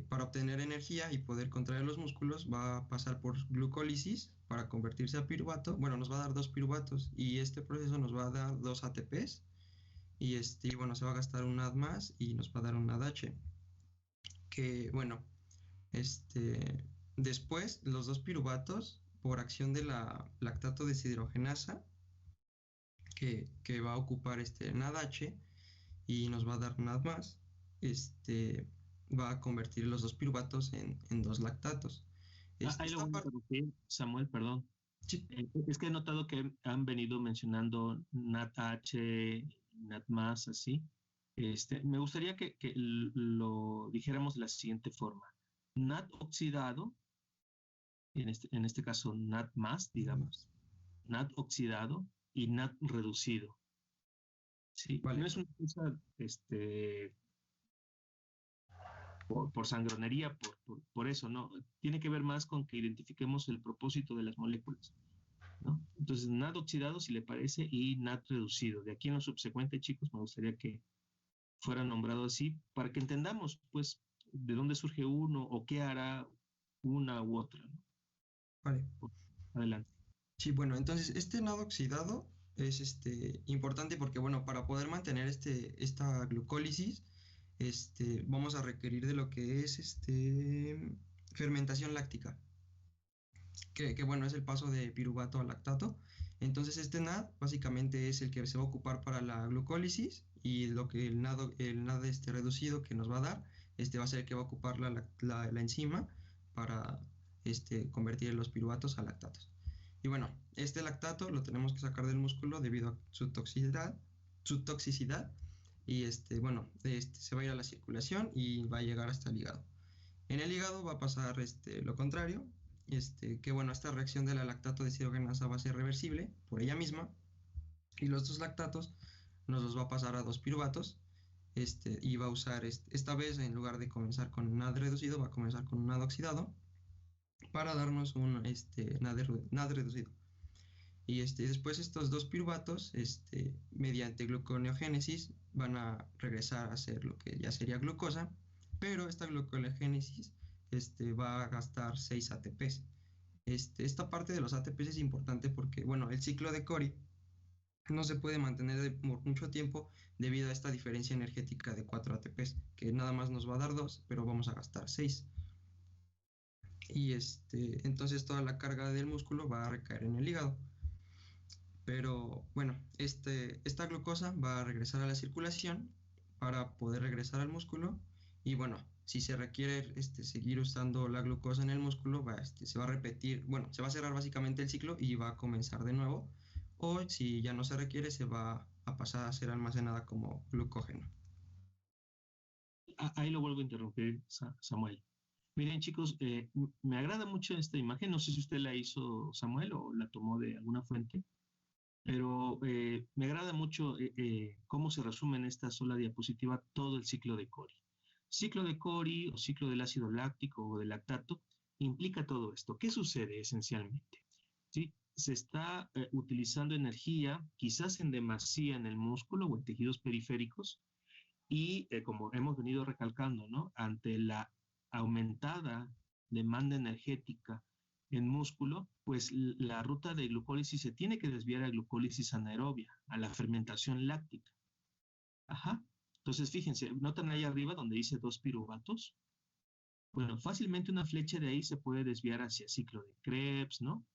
para obtener energía y poder contraer los músculos, va a pasar por glucólisis para convertirse a piruvato. Bueno, nos va a dar 2 piruvatos y este proceso nos va a dar 2 ATPs y bueno, se va a gastar un NAD más y nos va a dar un NADH. Que bueno, después los 2 piruvatos, por acción de la lactato deshidrogenasa, que va a ocupar NADH y nos va a dar NAD más, va a convertir los 2 piruvatos en 2 lactatos. Ahí lo voy a interrumpir, Samuel, perdón. Sí. Es que he notado que han venido mencionando NADH, NAD más, así. Me gustaría que lo dijéramos de la siguiente forma. NAD oxidado, en este caso NAD más, digamos, NAD oxidado y NAD reducido. Sí, vale. No es una cosa por sangronería, por eso, ¿no? Tiene que ver más con que identifiquemos el propósito de las moléculas, ¿no? Entonces, NAD oxidado, si le parece, y NAD reducido. De aquí en lo subsecuente, chicos, me gustaría que fuera nombrado así, para que entendamos, pues, de dónde surge uno o qué hará una u otra, ¿no? Vale. Adelante. Sí, bueno, entonces, NAD oxidado es importante porque, bueno, para poder mantener esta glucólisis, vamos a requerir de lo que es fermentación láctica, que bueno, es el paso de piruvato a lactato. Entonces NAD básicamente es el que se va a ocupar para la glucólisis y lo que el NAD reducido que nos va a dar, va a ser el que va a ocupar la enzima para convertir los piruvatos a lactatos. Y bueno, este lactato lo tenemos que sacar del músculo debido a su toxicidad y bueno, se va a ir a la circulación y va a llegar hasta el hígado. En el hígado va a pasar lo contrario, que bueno, esta reacción de la lactato deshidrogenasa va a ser reversible por ella misma y los 2 lactatos nos los va a pasar a 2 piruvatos y va a usar esta vez, en lugar de comenzar con un NAD reducido, va a comenzar con un NAD oxidado para darnos un NAD reducido. Y después estos 2 piruvatos, mediante gluconeogénesis, van a regresar a ser lo que ya sería glucosa, pero esta gluconeogénesis va a gastar 6 ATPs. Esta parte de los ATPs es importante porque, bueno, el ciclo de Cori no se puede mantener por mucho tiempo debido a esta diferencia energética de 4 ATPs, que nada más nos va a dar 2, pero vamos a gastar 6. Y entonces toda la carga del músculo va a recaer en el hígado. Pero bueno, esta glucosa va a regresar a la circulación para poder regresar al músculo. Y bueno, si se requiere seguir usando la glucosa en el músculo, se va a repetir, bueno, se va a cerrar básicamente el ciclo y va a comenzar de nuevo. O si ya no se requiere, se va a pasar a ser almacenada como glucógeno. Ahí lo vuelvo a interrumpir, Samuel. Miren, chicos, me agrada mucho esta imagen. No sé si usted la hizo, Samuel, o la tomó de alguna fuente, pero me agrada mucho cómo se resume en esta sola diapositiva todo el ciclo de Cori. Ciclo de Cori o ciclo del ácido láctico o del lactato implica todo esto. ¿Qué sucede esencialmente? ¿Sí? Se está utilizando energía, quizás en demasía en el músculo o en tejidos periféricos, y como hemos venido recalcando, ¿no? Ante la aumentada demanda energética en músculo, pues la ruta de glucólisis se tiene que desviar a glucólisis anaerobia, a la fermentación láctica. Ajá. Entonces, fíjense, ¿notan ahí arriba donde dice 2 piruvatos? Bueno, fácilmente una flecha de ahí se puede desviar hacia ciclo de Krebs, ¿no?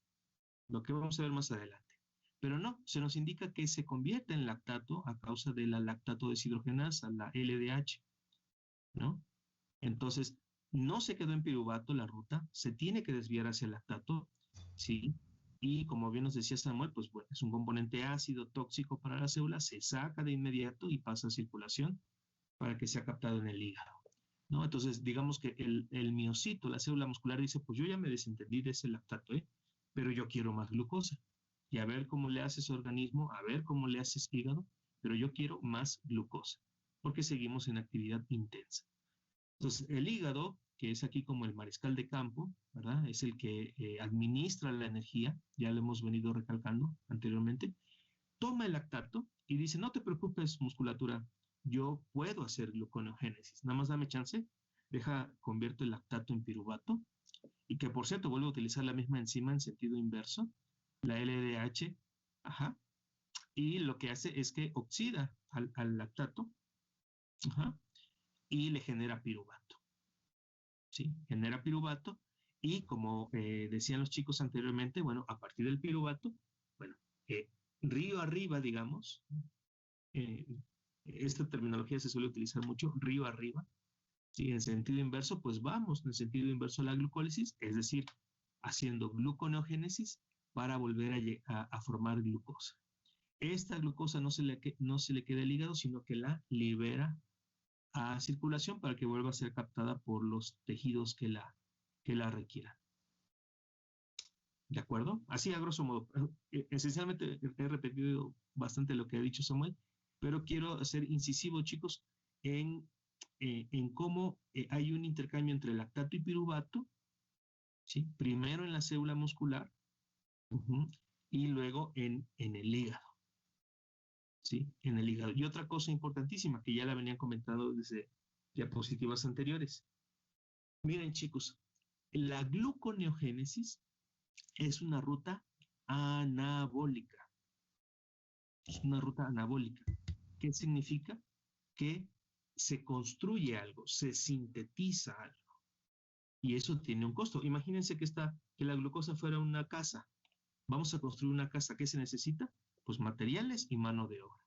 Lo que vamos a ver más adelante. Pero no, se nos indica que se convierte en lactato a causa de la lactato deshidrogenasa, la LDH, ¿no? Entonces, no se quedó en piruvato la ruta, se tiene que desviar hacia el lactato, ¿sí? Y como bien nos decía Samuel, pues bueno, es un componente ácido tóxico para la célula, se saca de inmediato y pasa a circulación para que sea captado en el hígado, ¿no? Entonces, digamos que el miocito, la célula muscular, dice, pues yo ya me desentendí de ese lactato, pero yo quiero más glucosa. Y a ver cómo le haces organismo, a ver cómo le haces hígado, pero yo quiero más glucosa, porque seguimos en actividad intensa. Entonces, el hígado, que es aquí como el mariscal de campo, ¿verdad? Es el que administra la energía, ya lo hemos venido recalcando anteriormente, toma el lactato y dice, no te preocupes, musculatura, yo puedo hacer gluconeogénesis, nada más dame chance, convierto el lactato en piruvato, y que por cierto vuelvo a utilizar la misma enzima en sentido inverso, la LDH, ajá, y lo que hace es que oxida al lactato, ajá, y le genera piruvato, ¿sí? Genera piruvato, y como decían los chicos anteriormente, bueno, a partir del piruvato, bueno, río arriba, digamos, esta terminología se suele utilizar mucho, río arriba, ¿sí? En sentido inverso, pues vamos en sentido inverso a la glucólisis, es decir, haciendo gluconeogénesis para volver a formar glucosa. Esta glucosa no se le queda al hígado, sino que la libera a circulación para que vuelva a ser captada por los tejidos que la requieran. ¿De acuerdo? Así a grosso modo. Esencialmente he repetido bastante lo que ha dicho Samuel, pero quiero ser incisivo, chicos, en cómo hay un intercambio entre lactato y piruvato, ¿sí? Primero en la célula muscular, y luego en el hígado, ¿sí? En el hígado. Y otra cosa importantísima que ya la venían comentando desde diapositivas anteriores. Miren, chicos, la gluconeogénesis es una ruta anabólica. Es una ruta anabólica. ¿Qué significa? Que se construye algo, se sintetiza algo. Y eso tiene un costo. Imagínense que la glucosa fuera una casa. Vamos a construir una casa. ¿Qué se necesita? Pues materiales y mano de obra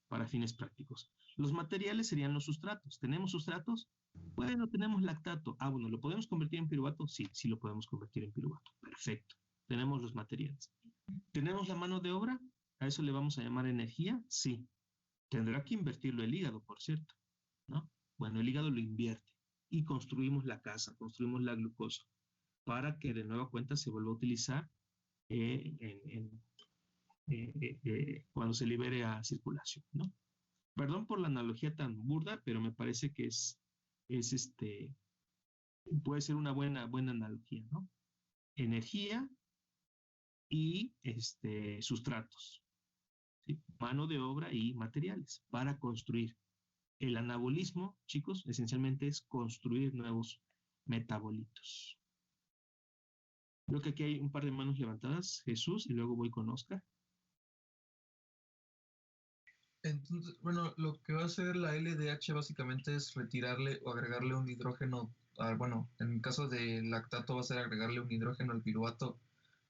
para fines prácticos. Los materiales serían los sustratos. ¿Tenemos sustratos? Bueno, tenemos lactato. Ah, bueno, ¿lo podemos convertir en piruvato? Sí, sí lo podemos convertir en piruvato. Perfecto. Tenemos los materiales. ¿Tenemos la mano de obra? ¿A eso le vamos a llamar energía? Sí. Tendrá que invertirlo el hígado, por cierto, ¿no? Bueno, el hígado lo invierte y construimos la casa, construimos la glucosa para que de nueva cuenta se vuelva a utilizar cuando se libere a circulación, ¿no? Perdón por la analogía tan burda, pero me parece que puede ser una buena analogía, ¿no? Energía y sustratos, ¿sí? Mano de obra y materiales para construir. El anabolismo, chicos, esencialmente es construir nuevos metabolitos. Creo que aquí hay un par de manos levantadas, Jesús, y luego voy con Oscar. Entonces, bueno, lo que va a hacer la LDH básicamente es retirarle o agregarle un hidrógeno, bueno, en caso de lactato va a ser agregarle un hidrógeno al piruvato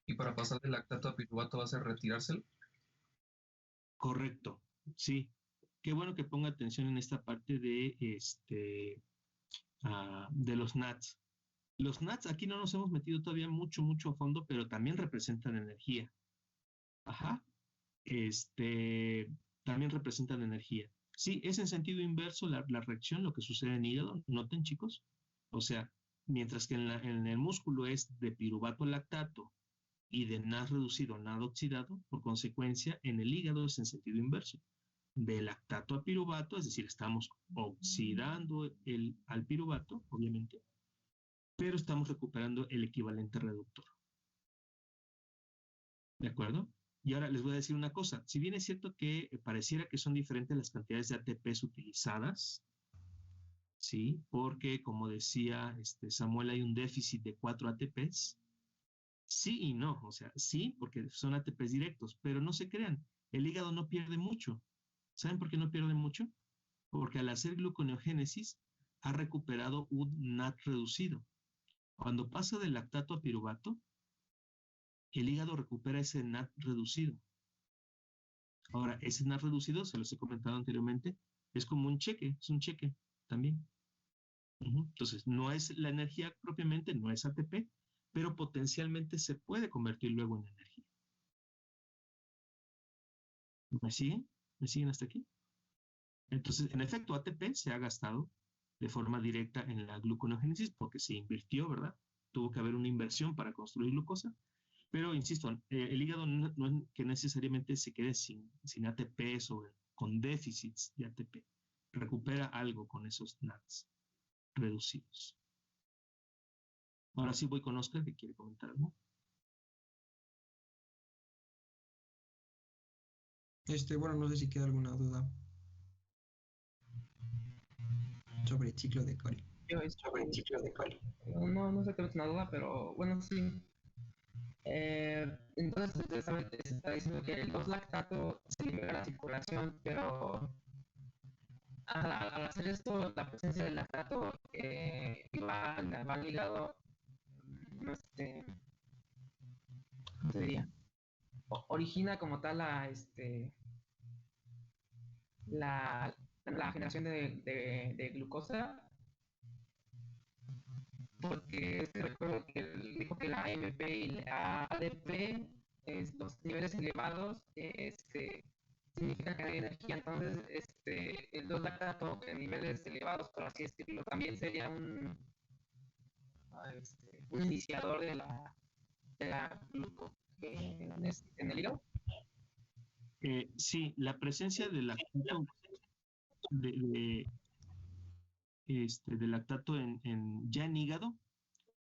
y para pasar de lactato a piruvato va a ser retirárselo. Correcto, sí. Qué bueno que ponga atención en esta parte de, de los NATs. Los NATs aquí no nos hemos metido todavía mucho a fondo, pero también representan energía. Ajá. También representan energía. Sí, es en sentido inverso la reacción, lo que sucede en hígado. Noten, chicos. O sea, mientras que en el músculo es de piruvato a lactato y de NAD reducido a NAD oxidado, por consecuencia, en el hígado es en sentido inverso. De lactato a piruvato, es decir, estamos oxidando al piruvato, obviamente, pero estamos recuperando el equivalente reductor. ¿De acuerdo? Y ahora les voy a decir una cosa. Si bien es cierto que pareciera que son diferentes las cantidades de ATPs utilizadas, ¿sí? Porque, como decía Samuel, hay un déficit de 4 ATPs. Sí y no. O sea, sí, porque son ATPs directos, pero no se crean. El hígado no pierde mucho. ¿Saben por qué no pierde mucho? Porque al hacer gluconeogénesis ha recuperado un NAD reducido. Cuando pasa de lactato a piruvato, el hígado recupera ese NAD reducido. Ahora, ese NAD reducido, se los he comentado anteriormente, es como un cheque, es un cheque también. Entonces, no es la energía propiamente, no es ATP, pero potencialmente se puede convertir luego en energía. ¿Me siguen? ¿Me siguen hasta aquí? Entonces, en efecto, ATP se ha gastado de forma directa en la gluconeogénesis porque se invirtió, ¿verdad? Tuvo que haber una inversión para construir glucosa. Pero, insisto, el hígado no es que necesariamente se quede sin ATPs o con déficits de ATP. Recupera algo con esos NADs reducidos. Ahora sí voy con Oscar, que quiere comentar algo. Bueno, no sé si queda alguna duda sobre el ciclo de Cori. No exactamente una duda, pero bueno, sí. Entonces, se está diciendo que el 2-lactato se libera a la circulación, pero al hacer esto, la presencia del lactato va al hígado, ¿cómo se diría? Origina como tal la generación de glucosa, porque recuerdo que él dijo que la AMP y la ADP, los niveles elevados, significan que hay energía. Entonces, el 2-lactato en niveles elevados, por así decirlo, también sería un iniciador de la glucosa en el hígado. Sí, la presencia de lactato de lactato ya en hígado,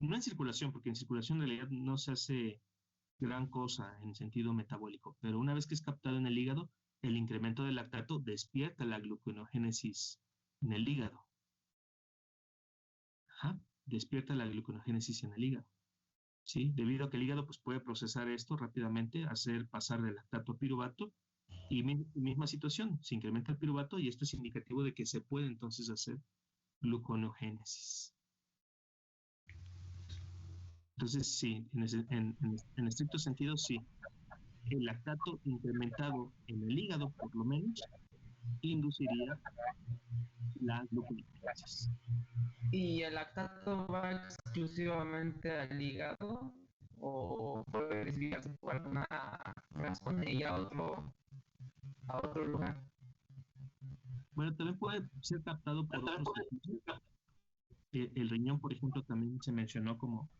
no en circulación, porque en circulación en realidad no se hace gran cosa en sentido metabólico, pero una vez que es captado en el hígado, el incremento del lactato despierta la gluconeogénesis en el hígado. Ajá, despierta la gluconeogénesis en el hígado. ¿Sí? Debido a que el hígado pues, puede procesar esto rápidamente, hacer pasar de lactato a piruvato, y misma situación, se incrementa el piruvato y esto es indicativo de que se puede entonces hacer gluconeogénesis. Entonces, sí, en estricto sentido, sí. El lactato incrementado en el hígado, por lo menos, induciría la gluconeogénesis. ¿Y el lactato va exclusivamente al hígado o puede desviarse por alguna razón y ir a otro lugar? Bueno, también puede ser captado por otros sitios. El riñón, por ejemplo, también se mencionó como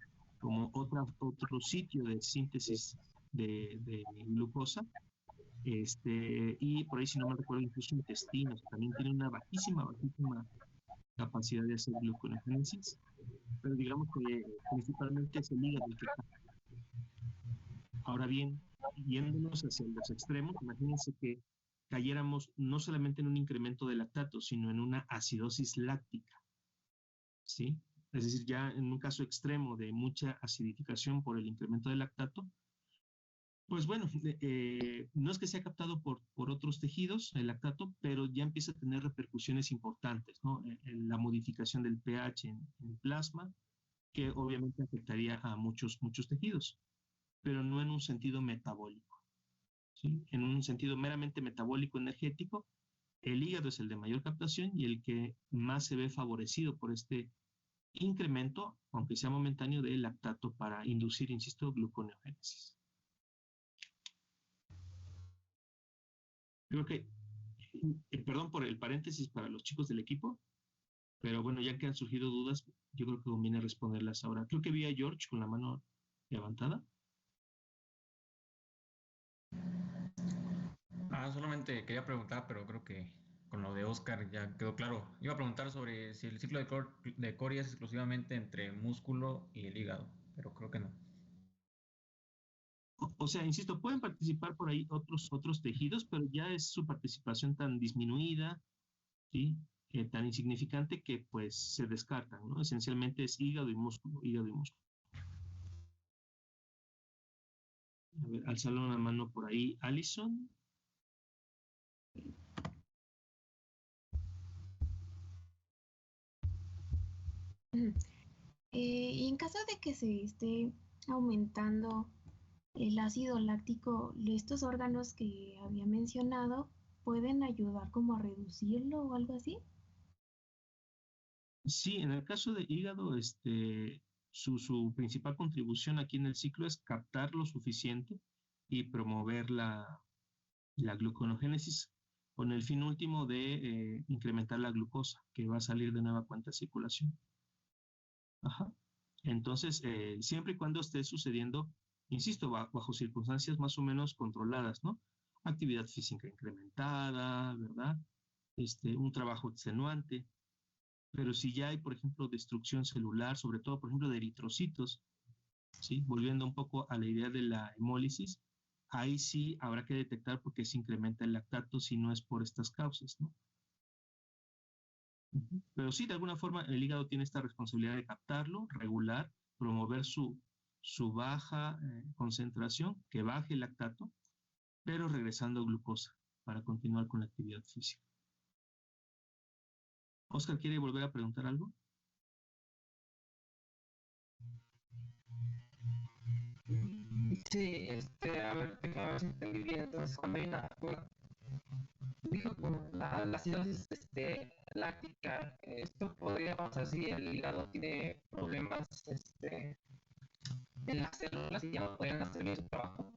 otro sitio de síntesis de glucosa. Y por ahí, si no me recuerdo, incluso intestinos también tiene una bajísima capacidad de hacer gluconeogénesis, pero digamos que principalmente es el hígado el que capta. Ahora bien, yéndonos hacia los extremos, imagínense que cayéramos no solamente en un incremento de lactato, sino en una acidosis láctica, ¿sí? es decir, ya en un caso extremo de mucha acidificación por el incremento del lactato, pues bueno, no es que sea captado por otros tejidos, el lactato, pero ya empieza a tener repercusiones importantes, ¿no? En la modificación del pH en plasma, que obviamente afectaría a muchos tejidos, pero no en un sentido metabólico, ¿sí? En un sentido meramente metabólico energético, el hígado es el de mayor captación y el que más se ve favorecido por este incremento, aunque sea momentáneo, del lactato para inducir, insisto, gluconeogénesis. Creo que, perdón por el paréntesis para los chicos del equipo, pero bueno, ya que han surgido dudas, yo creo que conviene responderlas ahora. Creo que vi a George con la mano levantada. Solamente quería preguntar, pero creo que con lo de Oscar ya quedó claro. Iba a preguntar sobre si el ciclo de Cori es exclusivamente entre músculo y el hígado, pero creo que no. O sea, insisto, pueden participar por ahí otros tejidos, pero ya es su participación tan disminuida, ¿sí? Tan insignificante que pues se descartan, ¿no? Esencialmente es hígado y músculo, hígado y músculo. A ver, alzale una mano por ahí, Alison. Y en caso de que se esté aumentando el ácido láctico, estos órganos que había mencionado pueden ayudar como a reducirlo o algo así. Sí, en el caso de hígado, su principal contribución aquí en el ciclo es captar lo suficiente y promover la gluconogénesis con el fin último de incrementar la glucosa, que va a salir de nueva cuenta a circulación. Ajá. Entonces, siempre y cuando esté sucediendo, insisto, bajo circunstancias más o menos controladas, ¿no? Actividad física incrementada, ¿verdad? Un trabajo extenuante. Pero si ya hay, por ejemplo, destrucción celular, sobre todo, por ejemplo, de eritrocitos, ¿sí? Volviendo un poco a la idea de la hemólisis, ahí sí habrá que detectar por qué se incrementa el lactato si no es por estas causas, ¿no? Pero sí, de alguna forma, el hígado tiene esta responsabilidad de captarlo, regular, promover su baja concentración, que baje el lactato, pero regresando glucosa para continuar con la actividad física. Oscar, ¿quiere volver a preguntar algo? Sí, a ver, déjame ver si entendí bien. Entonces, cuando hay la acidosis láctica, esto podría pasar si el hígado tiene problemas en las células y ya no pueden hacer bien su trabajo.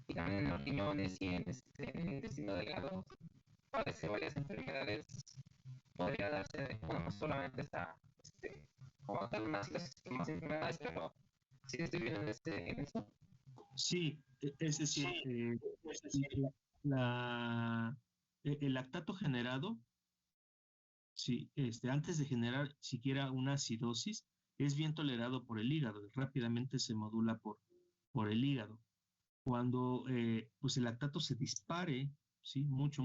Y también en los riñones y en el intestino delgado padece varias enfermedades. Podría darse, bueno, no solamente esta, como tal, una acidosis con más enfermedades, pero sí estoy viendo en eso. Sí, es decir, el lactato generado, sí, antes de generar siquiera una acidosis, es bien tolerado por el hígado, rápidamente se modula por el hígado. Cuando pues el lactato se dispare, ¿sí? Mucho,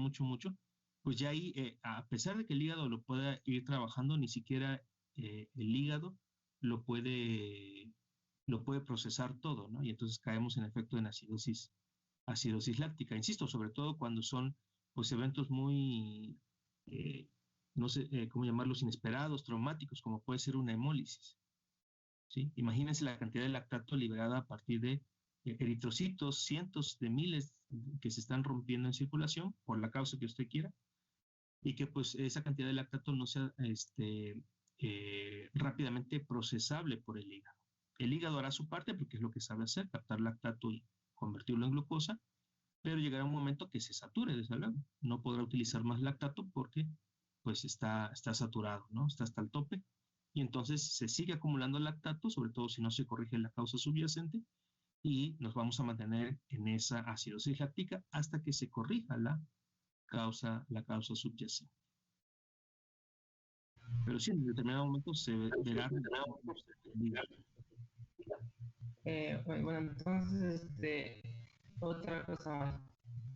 pues ya ahí, a pesar de que el hígado lo pueda ir trabajando, ni siquiera el hígado lo puede procesar todo, ¿no? Y entonces caemos en efecto en acidosis láctica. Insisto, sobre todo cuando son pues eventos muy, no sé cómo llamarlos, inesperados, traumáticos, como puede ser una hemólisis, ¿sí? Imagínense la cantidad de lactato liberada a partir de eritrocitos, cientos de miles que se están rompiendo en circulación por la causa que usted quiera, y que pues esa cantidad de lactato no sea rápidamente procesable por el hígado. El hígado hará su parte porque es lo que sabe hacer, captar lactato y convertirlo en glucosa, pero llegará un momento que se sature, desde luego. No podrá utilizar más lactato porque pues está saturado, ¿no? Está hasta el tope. Y entonces se sigue acumulando lactato, sobre todo si no se corrige la causa subyacente, y nos vamos a mantener en esa acidosis láctica hasta que se corrija la causa subyacente. Pero sí, en determinado momento se verá. Bueno, entonces, otra cosa más.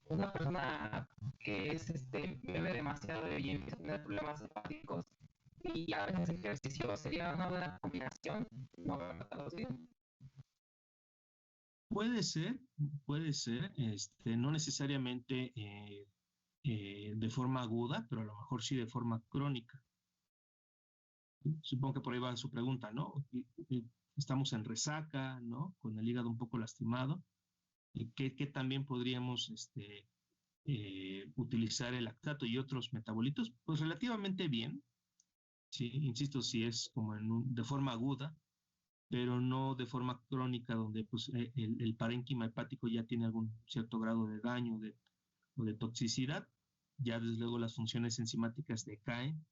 Una persona que bebe demasiado y empieza a tener problemas hepáticos, y a veces ejercicio, sería una buena combinación, no haber matado bien. Puede ser, no necesariamente de forma aguda, pero a lo mejor sí de forma crónica. Supongo que por ahí va su pregunta, ¿no? Estamos en resaca, ¿no? Con el hígado un poco lastimado. ¿Qué también podríamos utilizar el lactato y otros metabolitos? Pues relativamente bien, ¿sí? Insisto, si es como de forma aguda, pero no de forma crónica, donde pues, el parénquima hepático ya tiene algún cierto grado de daño o de toxicidad. Ya desde luego las funciones enzimáticas decaen,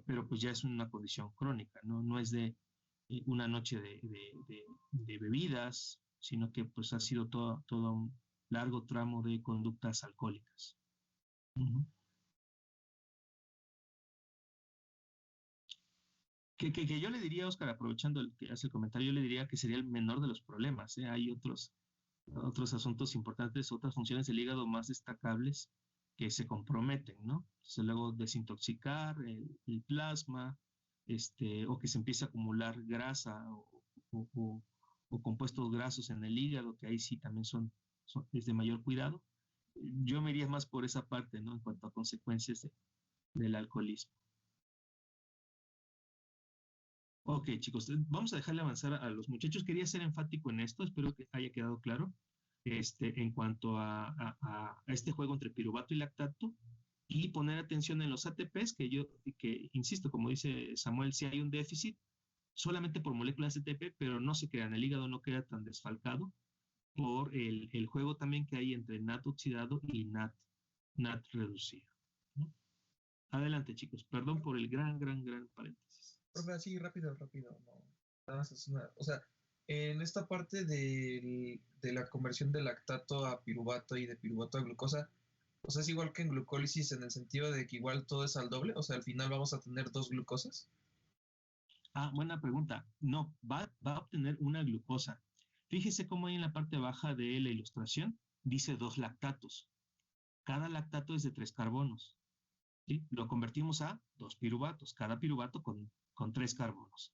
pero pues ya es una condición crónica, no es de una noche de bebidas, sino que pues ha sido todo un largo tramo de conductas alcohólicas. Que yo le diría, Oscar, aprovechando que hace el comentario, yo le diría que sería el menor de los problemas. Hay otros asuntos importantes, otras funciones del hígado más destacables que se comprometen, ¿no? Entonces, luego desintoxicar el plasma, o que se empiece a acumular grasa o compuestos grasos en el hígado, que ahí sí también es de mayor cuidado. Yo me iría más por esa parte, ¿no? En cuanto a consecuencias del alcoholismo. Ok, chicos, vamos a dejarle avanzar a los muchachos. Quería ser enfático en esto, espero que haya quedado claro. En cuanto a este juego entre piruvato y lactato, y poner atención en los ATPs, que insisto, como dice Samuel, si hay un déficit solamente por moléculas ATP, pero no se crean, el hígado no queda tan desfalcado por el juego también que hay entre NAT oxidado y NAT reducido, ¿no? Adelante, chicos, perdón por el gran paréntesis. Profe, así rápido, no, nada más es o sea, en esta parte de la conversión de lactato a piruvato y de piruvato a glucosa, o sea, es igual que en glucólisis en el sentido de que igual todo es al doble, o sea, al final vamos a tener 2 glucosas. Buena pregunta. No, va a obtener una glucosa. Fíjese cómo ahí en la parte baja de la ilustración dice 2 lactatos. Cada lactato es de 3 carbonos, ¿sí? Lo convertimos a 2 piruvatos, cada piruvato con 3 carbonos,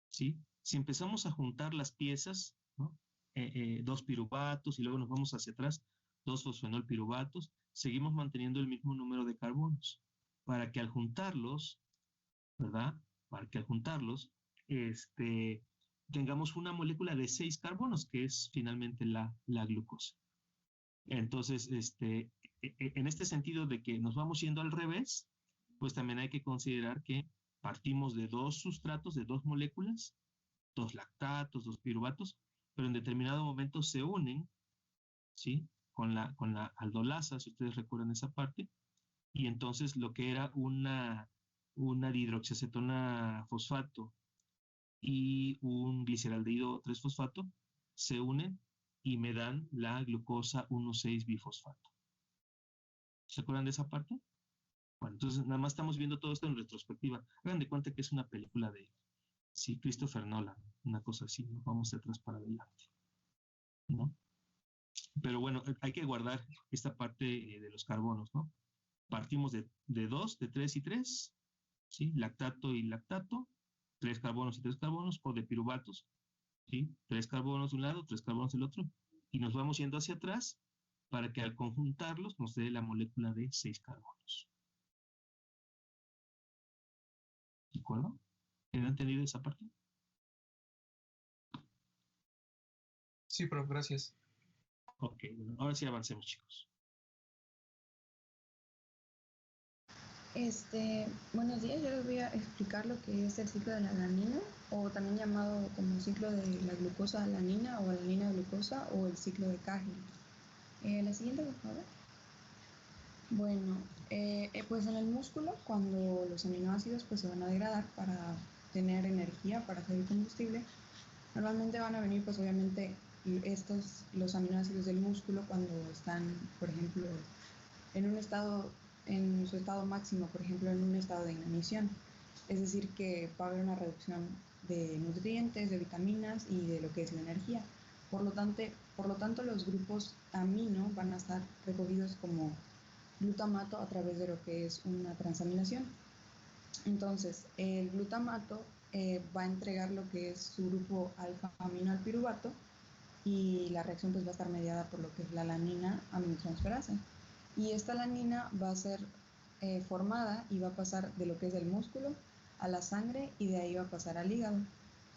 ¿sí? Si empezamos a juntar las piezas, ¿no? 2 piruvatos y luego nos vamos hacia atrás, 2 fosfenolpiruvatos, seguimos manteniendo el mismo número de carbonos, para que al juntarlos, ¿verdad? Para que al juntarlos, tengamos una molécula de 6 carbonos, que es finalmente la glucosa. Entonces, en este sentido de que nos vamos yendo al revés, pues también hay que considerar que partimos de 2 sustratos, de 2 moléculas, 2 lactatos, 2 piruvatos, pero en determinado momento se unen, ¿sí? Con la aldolasa, si ustedes recuerdan esa parte, y entonces lo que era una dihidroxiacetona fosfato y un gliceraldehído 3-fosfato se unen y me dan la glucosa 1,6-bifosfato. ¿Se acuerdan de esa parte? Bueno, entonces nada más estamos viendo todo esto en retrospectiva. Hagan de cuenta que es una película de Christopher Nolan, una cosa así, ¿no? Vamos de atrás para adelante, ¿no? Pero bueno, hay que guardar esta parte de los carbonos, ¿no? Partimos de 2, de 3 y 3, ¿sí? Lactato y lactato, 3 carbonos y 3 carbonos, o de piruvatos, ¿sí? 3 carbonos de un lado, 3 carbonos del otro, y nos vamos yendo hacia atrás para que al conjuntarlos nos dé la molécula de 6 carbonos. ¿De acuerdo? ¿Han entendido esa parte? Sí, pero gracias. Ok, bueno, ahora sí avancemos, chicos. Buenos días, yo les voy a explicar lo que es el ciclo de la alanina, o también llamado como ciclo de la glucosa alanina o alanina glucosa, o el ciclo de Kagel. La siguiente, por favor. Bueno, pues en el músculo, cuando los aminoácidos pues se van a degradar para tener energía, para hacer el combustible, normalmente van a venir pues obviamente los aminoácidos del músculo cuando están, por ejemplo, en su estado máximo, por ejemplo, en un estado de inanición. Es decir, que va a haber una reducción de nutrientes, de vitaminas y de lo que es la energía. Por lo tanto, los grupos amino van a estar recogidos como glutamato a través de lo que es una transaminación. Entonces, el glutamato va a entregar lo que es su grupo alfa-amino al piruvato y la reacción pues va a estar mediada por lo que es la alanina aminotransferasa. Y esta alanina va a ser formada y va a pasar de lo que es del músculo a la sangre y de ahí va a pasar al hígado.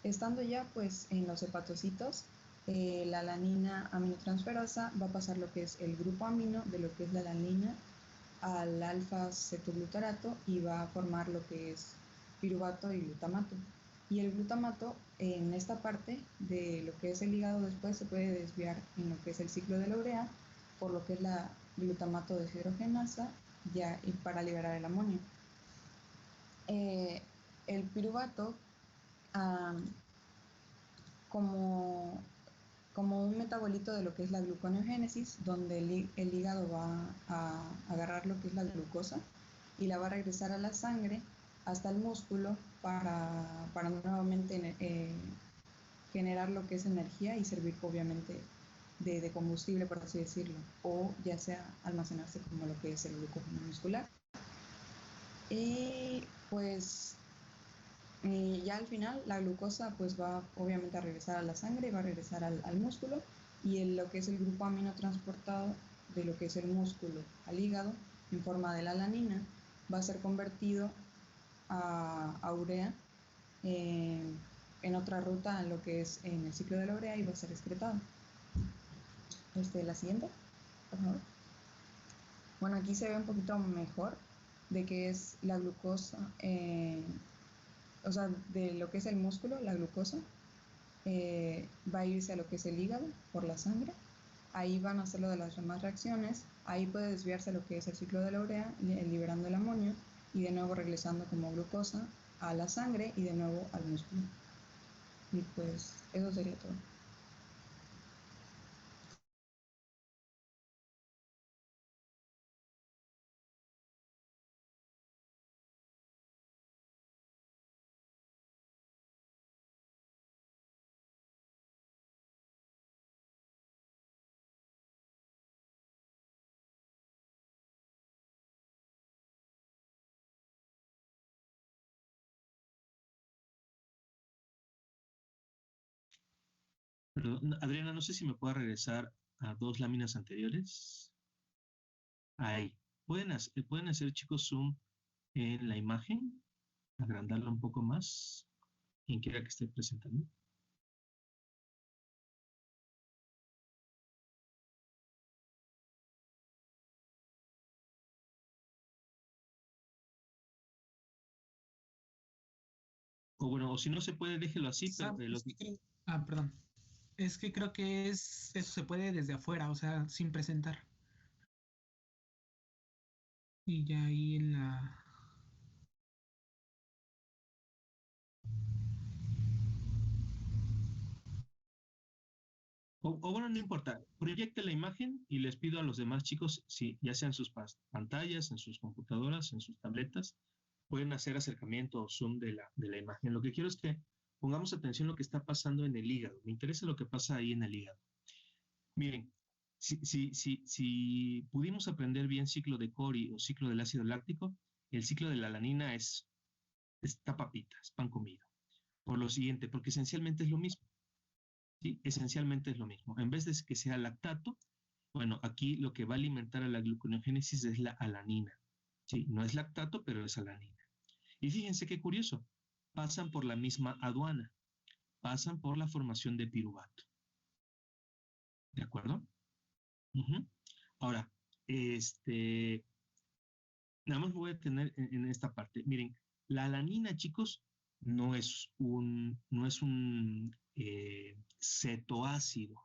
Estando ya pues en los hepatocitos, la alanina aminotransferasa va a pasar lo que es el grupo amino de lo que es la alanina al alfa-cetoglutarato y va a formar lo que es piruvato y glutamato. Y el glutamato en esta parte de lo que es el hígado después se puede desviar en lo que es el ciclo de la urea por lo que es la glutamato deshidrogenasa ya y para liberar el amonio. El piruvato como un metabolito de lo que es la gluconeogénesis, donde el hígado va a agarrar lo que es la glucosa y la va a regresar a la sangre hasta el músculo para nuevamente generar lo que es energía y servir obviamente de combustible, por así decirlo, o ya sea almacenarse como lo que es el glucógeno muscular. Y pues ya al final la glucosa pues va obviamente a regresar a la sangre, va a regresar al músculo y lo que es el grupo amino transportado de lo que es el músculo al hígado en forma de la alanina va a ser convertido a urea en otra ruta en lo que es en el ciclo de la urea y va a ser excretado. La siguiente, por favor. Bueno, aquí se ve un poquito mejor de que es la glucosa, o sea, de lo que es el músculo, la glucosa, va a irse a lo que es el hígado por la sangre. Ahí van a hacer lo de las demás reacciones. Ahí puede desviarse a lo que es el ciclo de la urea, liberando el amonio y de nuevo regresando como glucosa a la sangre y de nuevo al músculo. Y pues eso sería todo. Perdón, Adriana, no sé si me puedo regresar a 2 láminas anteriores. Ahí. ¿Pueden hacer, chicos, zoom en la imagen? Agrandarla un poco más. Quien quiera que esté presentando. O bueno, o si no se puede, déjelo así, pero... perdón. Es que creo que eso se puede desde afuera, o sea, sin presentar. Y ya ahí en la... O bueno, no importa. Proyecte la imagen y les pido a los demás chicos, si ya sea en sus pantallas, en sus computadoras, en sus tabletas, pueden hacer acercamiento o zoom de la imagen. Lo que quiero es que pongamos atención a lo que está pasando en el hígado. Me interesa lo que pasa ahí en el hígado. Miren, si pudimos aprender bien ciclo de Cori o ciclo del ácido láctico, el ciclo de la alanina es papita, es pan comido. Por lo siguiente, porque esencialmente es lo mismo. ¿Sí? Esencialmente es lo mismo. En vez de que sea lactato, bueno, aquí lo que va a alimentar a la gluconeogénesis es la alanina. ¿Sí? No es lactato, pero es alanina. Y fíjense qué curioso, pasan por la misma aduana, pasan por la formación de piruvato. ¿De acuerdo? Ahora, nada más voy a tener en esta parte. Miren, la alanina, chicos, no es un cetoácido.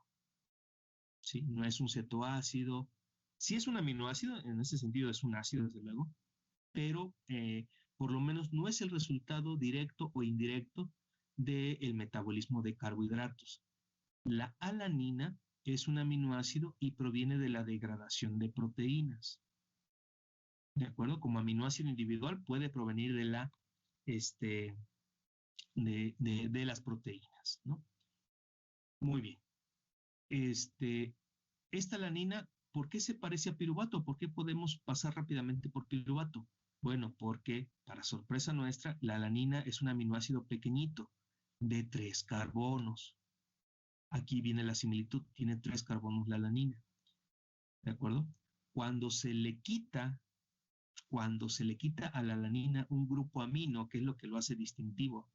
¿Sí? No es un cetoácido. Sí es un aminoácido, en ese sentido es un ácido, desde luego, pero por lo menos no es el resultado directo o indirecto del metabolismo de carbohidratos. La alanina es un aminoácido y proviene de la degradación de proteínas. ¿De acuerdo? Como aminoácido individual puede provenir de las proteínas, ¿no? Muy bien. Esta alanina, ¿por qué se parece a piruvato? ¿Por qué podemos pasar rápidamente por piruvato? Bueno, porque, para sorpresa nuestra, la alanina es un aminoácido pequeñito de 3 carbonos. Aquí viene la similitud, tiene 3 carbonos la alanina. ¿De acuerdo? Cuando se le quita a la alanina un grupo amino, que es lo que lo hace distintivo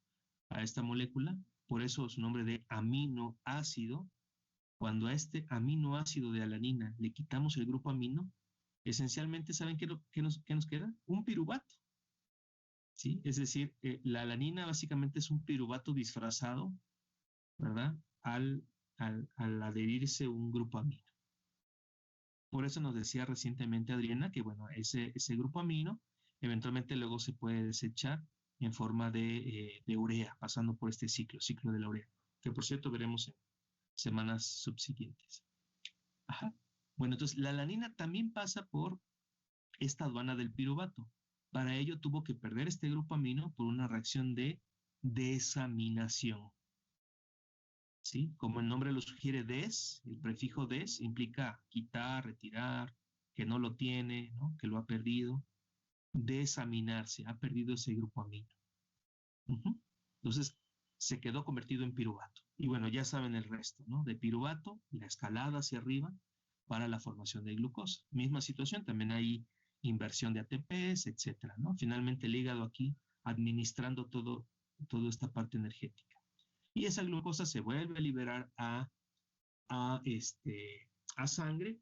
a esta molécula, por eso su nombre de aminoácido, cuando a este aminoácido de alanina le quitamos el grupo amino, esencialmente, ¿saben qué nos queda? Un piruvato. ¿Sí? Es decir, la alanina básicamente es un piruvato disfrazado, ¿verdad? Al adherirse un grupo amino. Por eso nos decía recientemente Adriana que, bueno, ese grupo amino eventualmente luego se puede desechar en forma de urea, pasando por este ciclo de la urea, que por cierto veremos en semanas subsiguientes. Ajá. Bueno, entonces la alanina también pasa por esta aduana del piruvato. Para ello tuvo que perder este grupo amino por una reacción de desaminación. ¿Sí? Como el nombre lo sugiere, des, el prefijo des implica quitar, retirar, que no lo tiene, ¿no? Que lo ha perdido. Desaminarse, ha perdido ese grupo amino. Entonces, se quedó convertido en piruvato. Y bueno, ya saben el resto, ¿no? De piruvato, la escalada hacia arriba para la formación de glucosa. Misma situación, también hay inversión de ATPs, etcétera, ¿no? Finalmente el hígado aquí administrando toda esta parte energética. Y esa glucosa se vuelve a liberar a sangre,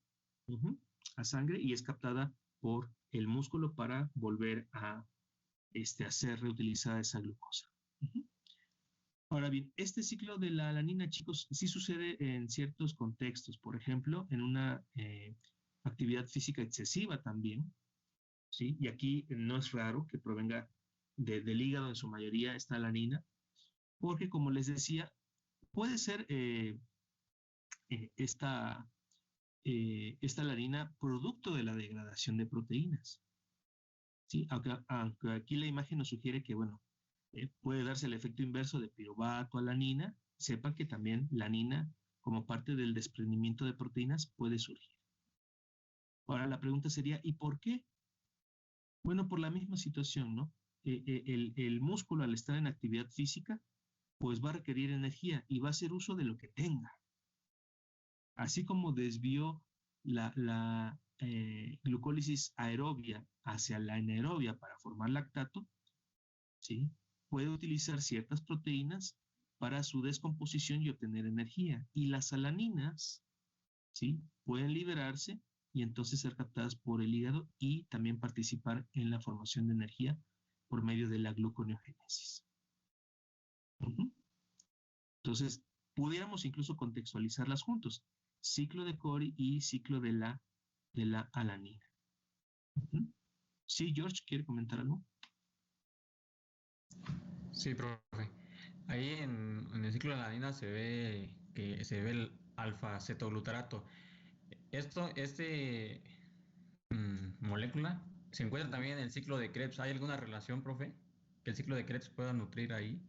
a sangre, y es captada por el músculo para volver a ser reutilizada esa glucosa. Ahora bien, este ciclo de la alanina, chicos, sí sucede en ciertos contextos. Por ejemplo, en una actividad física excesiva también, ¿sí? Y aquí no es raro que provenga del hígado en su mayoría esta alanina, porque como les decía, puede ser esta alanina producto de la degradación de proteínas. ¿Sí? Aunque aquí la imagen nos sugiere que, bueno, puede darse el efecto inverso de piruvato a alanina, sepan que también la anina, como parte del desprendimiento de proteínas, puede surgir. Ahora la pregunta sería, ¿y por qué? Bueno, por la misma situación, ¿no? El músculo, al estar en actividad física, pues va a requerir energía y va a hacer uso de lo que tenga. Así como desvió la glucólisis aerobia hacia la anaerobia para formar lactato, ¿sí? Puede utilizar ciertas proteínas para su descomposición y obtener energía. Y las alaninas, ¿sí? Pueden liberarse y entonces ser captadas por el hígado y también participar en la formación de energía por medio de la gluconeogénesis. Entonces, pudiéramos incluso contextualizarlas juntos. Ciclo de Cori y ciclo de la alanina. Sí, George, ¿quiere comentar algo? Sí, profe. Ahí en el ciclo de la alanina se ve el alfa-cetoglutarato. Molécula se encuentra también en el ciclo de Krebs. ¿Hay alguna relación, profe? ¿Que el ciclo de Krebs pueda nutrir ahí?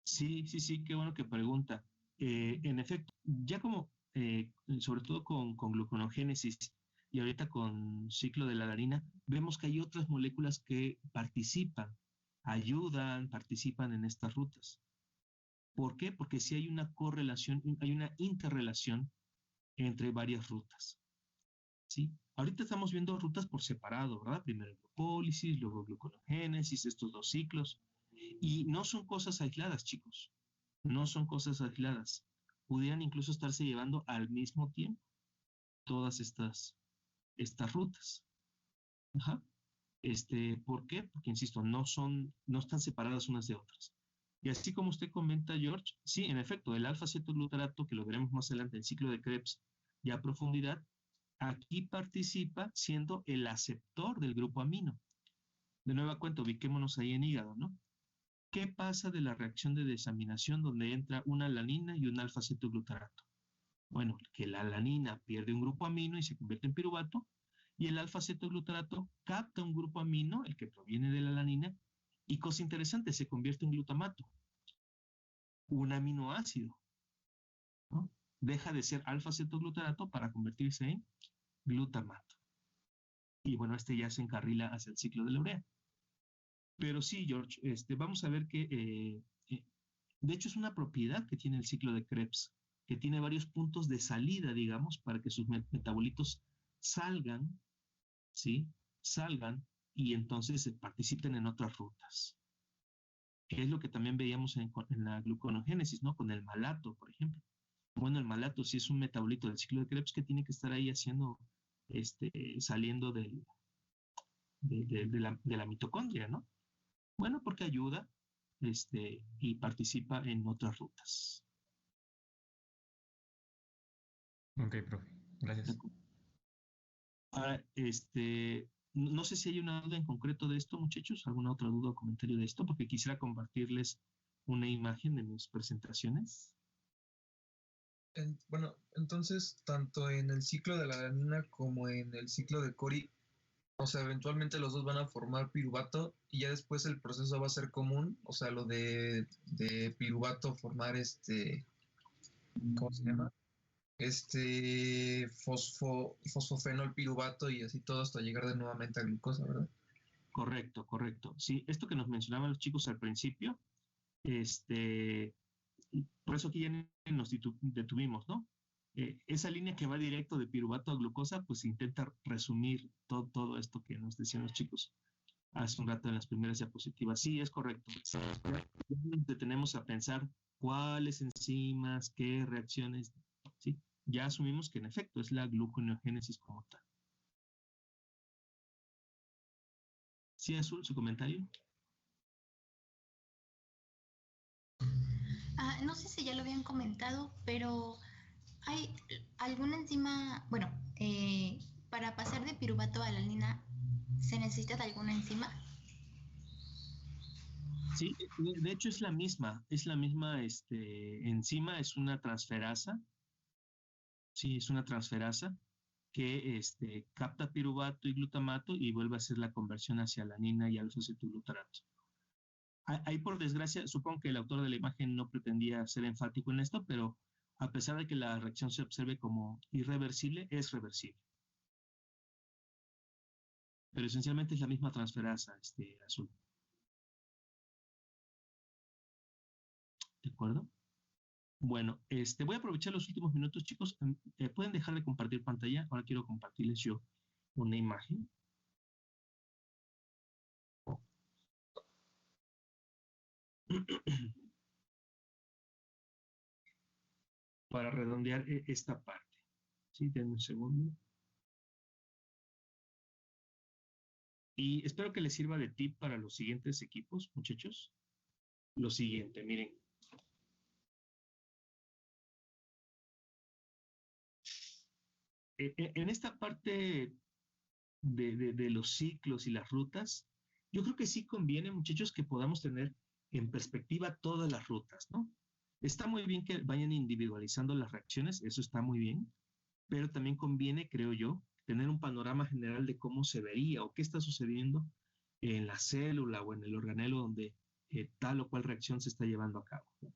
Sí, qué bueno que pregunta. En efecto, ya como, sobre todo con gluconeogénesis y ahorita con ciclo de la alanina, vemos que hay otras moléculas que participan en estas rutas. ¿Por qué? Porque sí hay una correlación, hay una interrelación entre varias rutas. ¿Sí? Ahorita estamos viendo rutas por separado, ¿verdad? Primero glucólisis, luego gluconeogénesis, estos dos ciclos. Y no son cosas aisladas, chicos. No son cosas aisladas. Pudieran incluso estarse llevando al mismo tiempo todas estas rutas. Ajá. ¿Por qué? Porque, insisto, no están separadas unas de otras. Y así como usted comenta, George, sí, en efecto, el alfa-cetoglutarato, que lo veremos más adelante en el ciclo de Krebs ya a profundidad, aquí participa siendo el aceptor del grupo amino. De nueva cuenta, ubiquémonos ahí en hígado, ¿no? ¿Qué pasa de la reacción de desaminación donde entra una alanina y un alfa-cetoglutarato? Bueno, que la alanina pierde un grupo amino y se convierte en piruvato, y el alfa-cetoglutarato capta un grupo amino, el que proviene de la alanina, y cosa interesante, se convierte en glutamato, un aminoácido, ¿no? Deja de ser alfa-cetoglutarato para convertirse en glutamato. y bueno, este ya se encarrila hacia el ciclo de la urea. Pero sí, George, vamos a ver que, de hecho, es una propiedad que tiene el ciclo de Krebs, que tiene varios puntos de salida, digamos, para que sus metabolitos salgan, ¿sí? Salgan y entonces participen en otras rutas. Que es lo que también veíamos en la gluconogénesis, ¿no? Con el malato, por ejemplo. Bueno, el malato sí es un metabolito del ciclo de Krebs que tiene que estar ahí haciendo, saliendo de la mitocondria, ¿no? Bueno, porque ayuda y participa en otras rutas. Ok, profe. Gracias. Ahora, no sé si hay una duda en concreto de esto, muchachos, alguna otra duda o comentario de esto, porque quisiera compartirles una imagen de mis presentaciones. Bueno, entonces, tanto en el ciclo de la alanina como en el ciclo de Cori, o sea, eventualmente los dos van a formar piruvato y ya después el proceso va a ser común, o sea, lo de piruvato formar ¿cómo se llama? Fosfofenol piruvato y así todo hasta llegar de nuevamente a glucosa, ¿verdad? Correcto, correcto. Sí, esto que nos mencionaban los chicos al principio, por eso aquí ya nos detuvimos, ¿no? Esa línea que va directo de piruvato a glucosa, pues intenta resumir todo esto que nos decían los chicos hace un rato en las primeras diapositivas. Sí, es correcto. Ya nos detenemos a pensar cuáles enzimas, qué reacciones, ¿sí? Ya asumimos que en efecto es la gluconeogénesis como tal. ¿Sí, Azul, su comentario? No sé si ya lo habían comentado, pero ¿hay alguna enzima, bueno, para pasar de piruvato a alanina, ¿se necesita de alguna enzima? Sí, de hecho es la misma enzima, es una transferasa. Sí, es una transferasa que capta piruvato y glutamato y vuelve a hacer la conversión hacia alanina y alfa-acetoglutarato. Ahí, por desgracia, supongo que el autor de la imagen no pretendía ser enfático en esto, pero a pesar de que la reacción se observe como irreversible, es reversible. Pero esencialmente es la misma transferasa, Azul. ¿De acuerdo? Bueno, voy a aprovechar los últimos minutos, chicos. ¿Pueden dejar de compartir pantalla? Ahora quiero compartirles yo una imagen. Para redondear esta parte. ¿Sí? Denme un segundo. Y espero que les sirva de tip para los siguientes equipos, muchachos. Lo siguiente, miren. En esta parte de los ciclos y las rutas, yo creo que sí conviene, muchachos, que podamos tener en perspectiva todas las rutas, ¿no? Está muy bien que vayan individualizando las reacciones, eso está muy bien, pero también conviene, creo yo, tener un panorama general de cómo se vería o qué está sucediendo en la célula o en el organelo donde tal o cual reacción se está llevando a cabo, ¿no?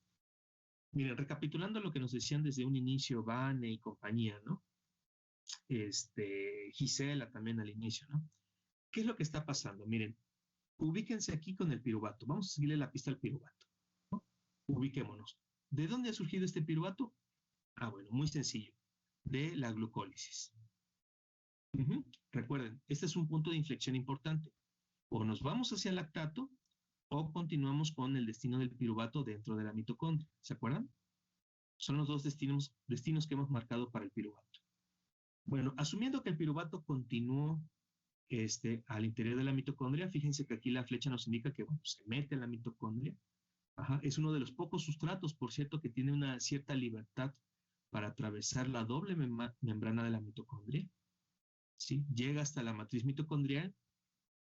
Miren, recapitulando lo que nos decían desde un inicio Vane y compañía, ¿no? Gisela también al inicio, ¿no? ¿Qué es lo que está pasando? Miren, ubíquense aquí con el piruvato. Vamos a seguirle la pista al piruvato, ¿no? Ubiquémonos. ¿De dónde ha surgido este piruvato? Bueno, muy sencillo. De la glucólisis. Recuerden, este es un punto de inflexión importante. O nos vamos hacia el lactato o continuamos con el destino del piruvato dentro de la mitocondria. ¿Se acuerdan? Son los dos destinos que hemos marcado para el piruvato. Bueno, asumiendo que el piruvato continuó al interior de la mitocondria, fíjense que aquí la flecha nos indica que se mete en la mitocondria. Es uno de los pocos sustratos, por cierto, que tiene una cierta libertad para atravesar la doble membrana de la mitocondria. ¿Sí? Llega hasta la matriz mitocondrial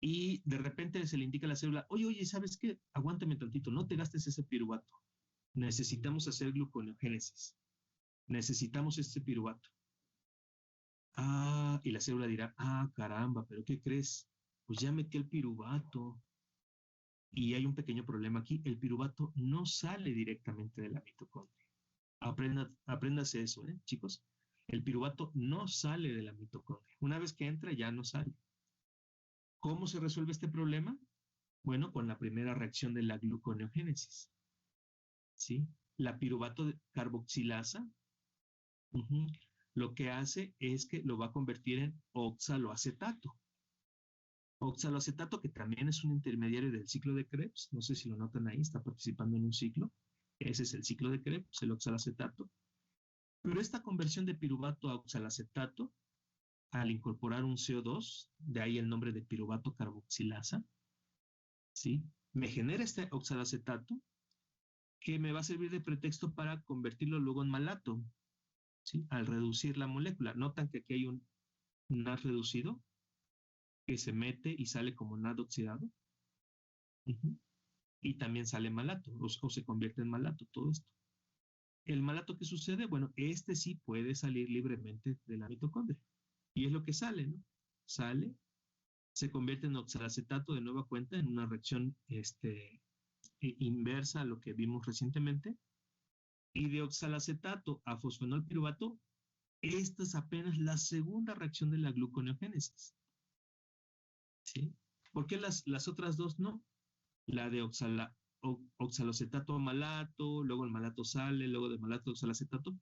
y de repente se le indica a la célula, oye, ¿sabes qué? Aguántame tantito, no te gastes ese piruvato. Necesitamos hacer gluconeogénesis. Necesitamos este piruvato. Y la célula dirá, caramba, ¿pero qué crees? Pues ya metí el piruvato. Y hay un pequeño problema aquí, el piruvato no sale directamente de la mitocondria. Apréndase eso, chicos. El piruvato no sale de la mitocondria. Una vez que entra, ya no sale. ¿Cómo se resuelve este problema? Bueno, con la primera reacción de la gluconeogénesis. ¿Sí? La piruvato carboxilasa lo que hace es que lo va a convertir en oxaloacetato. Oxaloacetato, que también es un intermediario del ciclo de Krebs, no sé si lo notan ahí, está participando en un ciclo. Ese es el ciclo de Krebs, el oxaloacetato. Pero esta conversión de piruvato a oxaloacetato, al incorporar un CO2, de ahí el nombre de piruvato carboxilasa, ¿sí? Me genera este oxaloacetato que me va a servir de pretexto para convertirlo luego en malato, ¿sí? Al reducir la molécula. Notan que aquí hay un NAD reducido que se mete y sale como NAD oxidado. Y también sale malato o se convierte en malato, todo esto. ¿El malato qué sucede? Bueno, este sí puede salir libremente de la mitocondria. Y es lo que sale, ¿no? Sale, se convierte en oxalacetato de nueva cuenta en una reacción inversa a lo que vimos recientemente. Y de oxalacetato a fosfenol piruvato, esta es apenas la segunda reacción de la gluconeogénesis. ¿Sí? ¿Por qué las otras dos no? La de oxalacetato a malato, luego el malato sale, luego de malato a oxalacetato,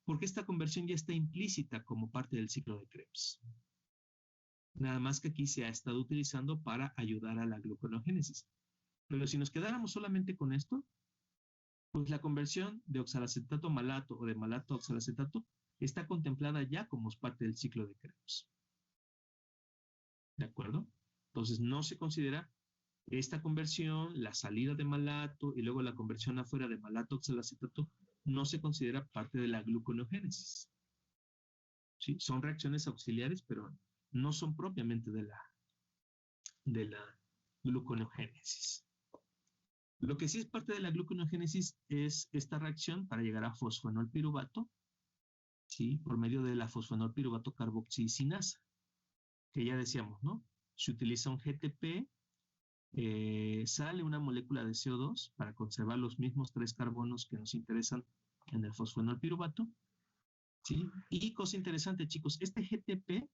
porque esta conversión ya está implícita como parte del ciclo de Krebs. Nada más que aquí se ha estado utilizando para ayudar a la gluconeogénesis. Pero si nos quedáramos solamente con esto, pues la conversión de oxalacetato a malato o de malato a oxalacetato está contemplada ya como parte del ciclo de Krebs. ¿De acuerdo? Entonces no se considera esta conversión, la salida de malato y luego la conversión afuera de malato a oxalacetato, no se considera parte de la gluconeogénesis. ¿Sí? Son reacciones auxiliares, pero no son propiamente de la gluconeogénesis. Lo que sí es parte de la gluconeogénesis es esta reacción para llegar a fosfenol piruvato, ¿sí? Por medio de la fosfenol piruvato carboxisinasa, que ya decíamos, ¿no? Se utiliza un GTP, sale una molécula de CO2 para conservar los mismos 3 carbonos que nos interesan en el fosfenol piruvato, ¿sí? Y cosa interesante, chicos, este GTP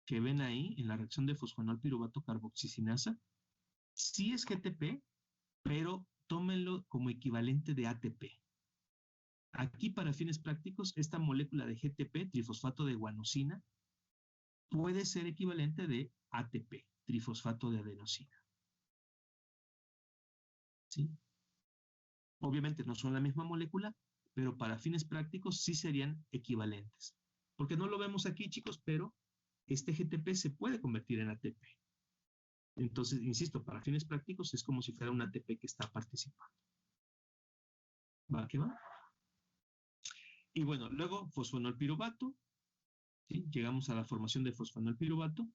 que ven ahí en la reacción de fosfenol piruvato carboxisinasa, sí es GTP, pero tómenlo como equivalente de ATP. Aquí, para fines prácticos, esta molécula de GTP, trifosfato de guanosina, puede ser equivalente de ATP, trifosfato de adenosina. ¿Sí? Obviamente no son la misma molécula, pero para fines prácticos sí serían equivalentes. Porque no lo vemos aquí, chicos, pero este GTP se puede convertir en ATP. Entonces, insisto, para fines prácticos es como si fuera un ATP que está participando. ¿Va que va? Y bueno, luego fosfenol piruvato. ¿Sí? Llegamos a la formación de fosfenol piruvato.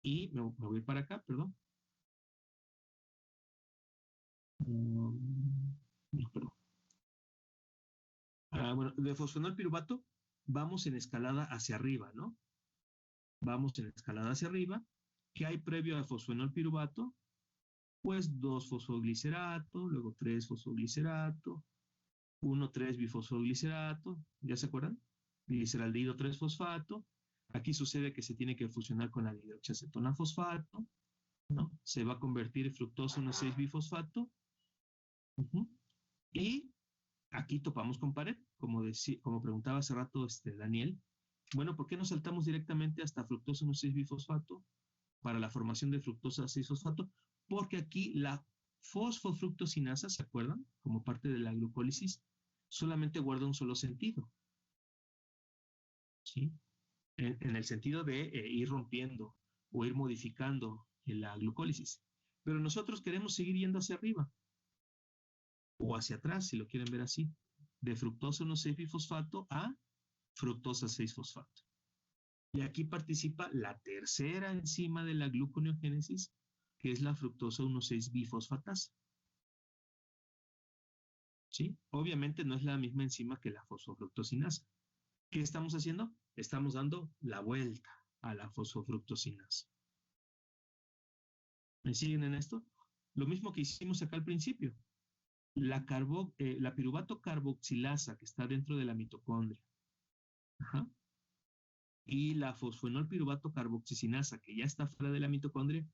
Y me voy a ir para acá, perdón. No, perdón. Bueno, de fosfenol piruvato vamos en escalada hacia arriba, ¿no? Vamos en escalada hacia arriba. ¿Qué hay previo a fosfenol piruvato? Pues 2-fosfoglicerato, luego 3-fosfoglicerato, 1,3-bifosfoglicerato, ¿ya se acuerdan? Gliceraldehído 3-fosfato. Aquí sucede que se tiene que fusionar con la hidroxiacetona fosfato, ¿no? Se va a convertir en fructosa 1,6-bifosfato. Y aquí topamos con pared, como preguntaba hace rato Daniel. Bueno, ¿por qué no saltamos directamente hasta fructosa 1,6-bifosfato para la formación de fructosa 6-fosfato? Porque aquí la fosfofructosinasa, ¿se acuerdan? Como parte de la glucólisis, solamente guarda un solo sentido. ¿Sí? En el sentido de ir rompiendo o ir modificando la glucólisis. Pero nosotros queremos seguir yendo hacia arriba o hacia atrás, si lo quieren ver así, de fructosa 1,6-bifosfato a fructosa 6-fosfato. Y aquí participa la tercera enzima de la gluconeogénesis, que es la fructosa 1,6-bifosfatasa. ¿Sí? Obviamente no es la misma enzima que la fosfofructosinasa. ¿Qué estamos haciendo? Estamos dando la vuelta a la fosfofructosinasa. ¿Me siguen en esto? Lo mismo que hicimos acá al principio. La piruvato carboxilasa que está dentro de la mitocondria. y la fosfonolpiruvato carboxicinasa, que ya está fuera de la mitocondria,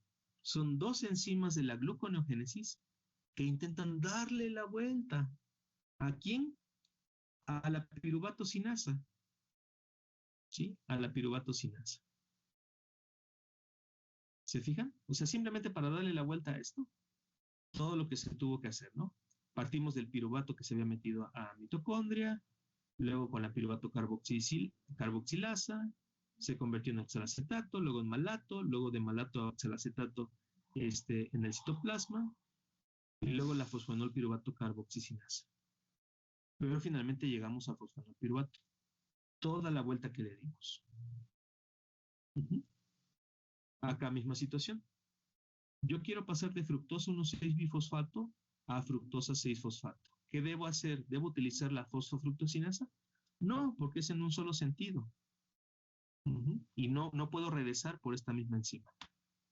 son dos enzimas de la gluconeogénesis que intentan darle la vuelta. ¿A quién? A la piruvatocinasa. ¿Sí? A la piruvatocinasa. ¿Se fijan? O sea, simplemente para darle la vuelta a esto, todo lo que se tuvo que hacer, ¿no? Partimos del piruvato que se había metido a mitocondria, luego con la piruvato carboxilasa, se convirtió en oxalacetato, luego en malato, luego de malato a oxalacetato en el citoplasma, y luego la fosfonolpiruvato carboxicinasa. Pero finalmente llegamos a fosfonolpiruvato. Toda la vuelta que le dimos. Acá misma situación. Yo quiero pasar de fructosa 1,6-bifosfato a fructosa 6-fosfato. ¿Qué debo hacer? ¿Debo utilizar la fosfofructosinasa? No, porque es en un solo sentido. Y no puedo regresar por esta misma enzima.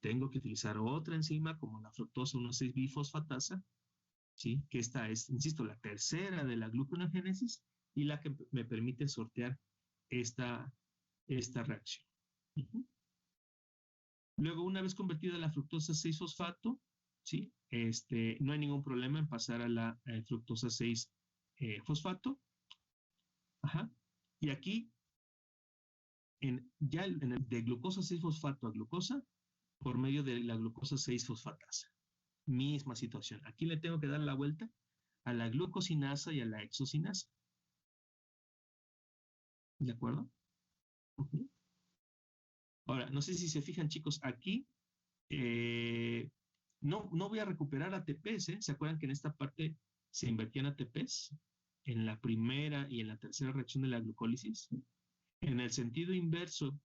Tengo que utilizar otra enzima como la fructosa 1,6-bifosfatasa, ¿sí? Que esta es, insisto, la tercera de la gluconeogénesis y la que me permite sortear esta reacción. Luego, una vez convertida la fructosa 6-fosfato, ¿sí? No hay ningún problema en pasar a la fructosa 6-fosfato. Y aquí, de glucosa 6-fosfato a glucosa, por medio de la glucosa 6-fosfatasa. Misma situación. Aquí le tengo que dar la vuelta a la glucosinasa y a la hexosinasa. ¿De acuerdo? Ahora, no sé si se fijan, chicos, aquí no voy a recuperar ATPs, ¿eh? ¿Se acuerdan que en esta parte se invertían ATPs? En la primera y en la tercera reacción de la glucólisis. En el sentido inverso,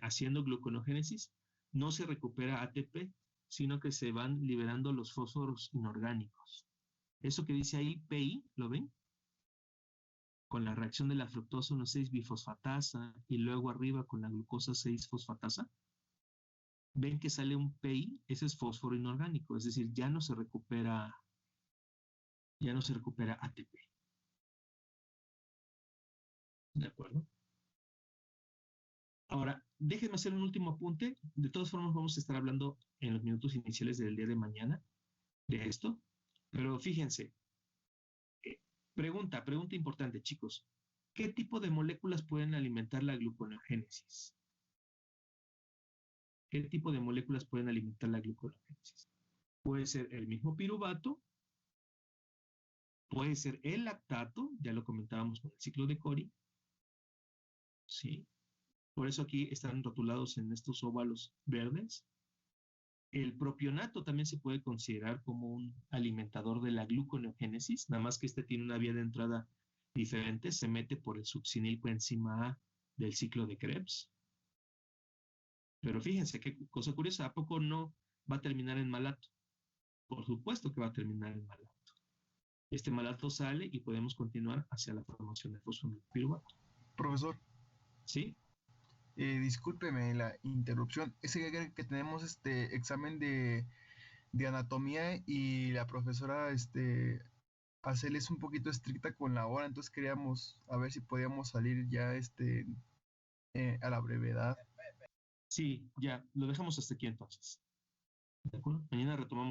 haciendo gluconeogénesis, no se recupera ATP, sino que se van liberando los fósforos inorgánicos. Eso que dice ahí, PI, ¿lo ven? Con la reacción de la fructosa 1,6-bifosfatasa y luego arriba con la glucosa 6-fosfatasa. Ven que sale un PI, ese es fósforo inorgánico, es decir, ya no se recupera ATP. ¿De acuerdo? Ahora, déjenme hacer un último apunte. De todas formas, vamos a estar hablando en los minutos iniciales del día de mañana de esto. Pero fíjense, pregunta importante, chicos. ¿Qué tipo de moléculas pueden alimentar la gluconeogénesis? ¿Qué tipo de moléculas pueden alimentar la gluconeogénesis? Puede ser el mismo piruvato, puede ser el lactato, ya lo comentábamos con el ciclo de Cori, ¿sí? Por eso aquí están rotulados en estos óvalos verdes. El propionato también se puede considerar como un alimentador de la gluconeogénesis, nada más que tiene una vía de entrada diferente, se mete por el succinilcoenzima A del ciclo de Krebs. Pero fíjense qué cosa curiosa, ¿a poco no va a terminar en malato? Por supuesto que va a terminar en malato. Este malato sale y podemos continuar hacia la formación de fosfonilpiruvato. Profesor. ¿Sí? Discúlpeme la interrupción. Es que tenemos examen de anatomía y la profesora Acel es un poquito estricta con la hora, entonces queríamos a ver si podíamos salir ya a la brevedad. Sí, ya, lo dejamos hasta aquí entonces. ¿De acuerdo? Mañana retomamos.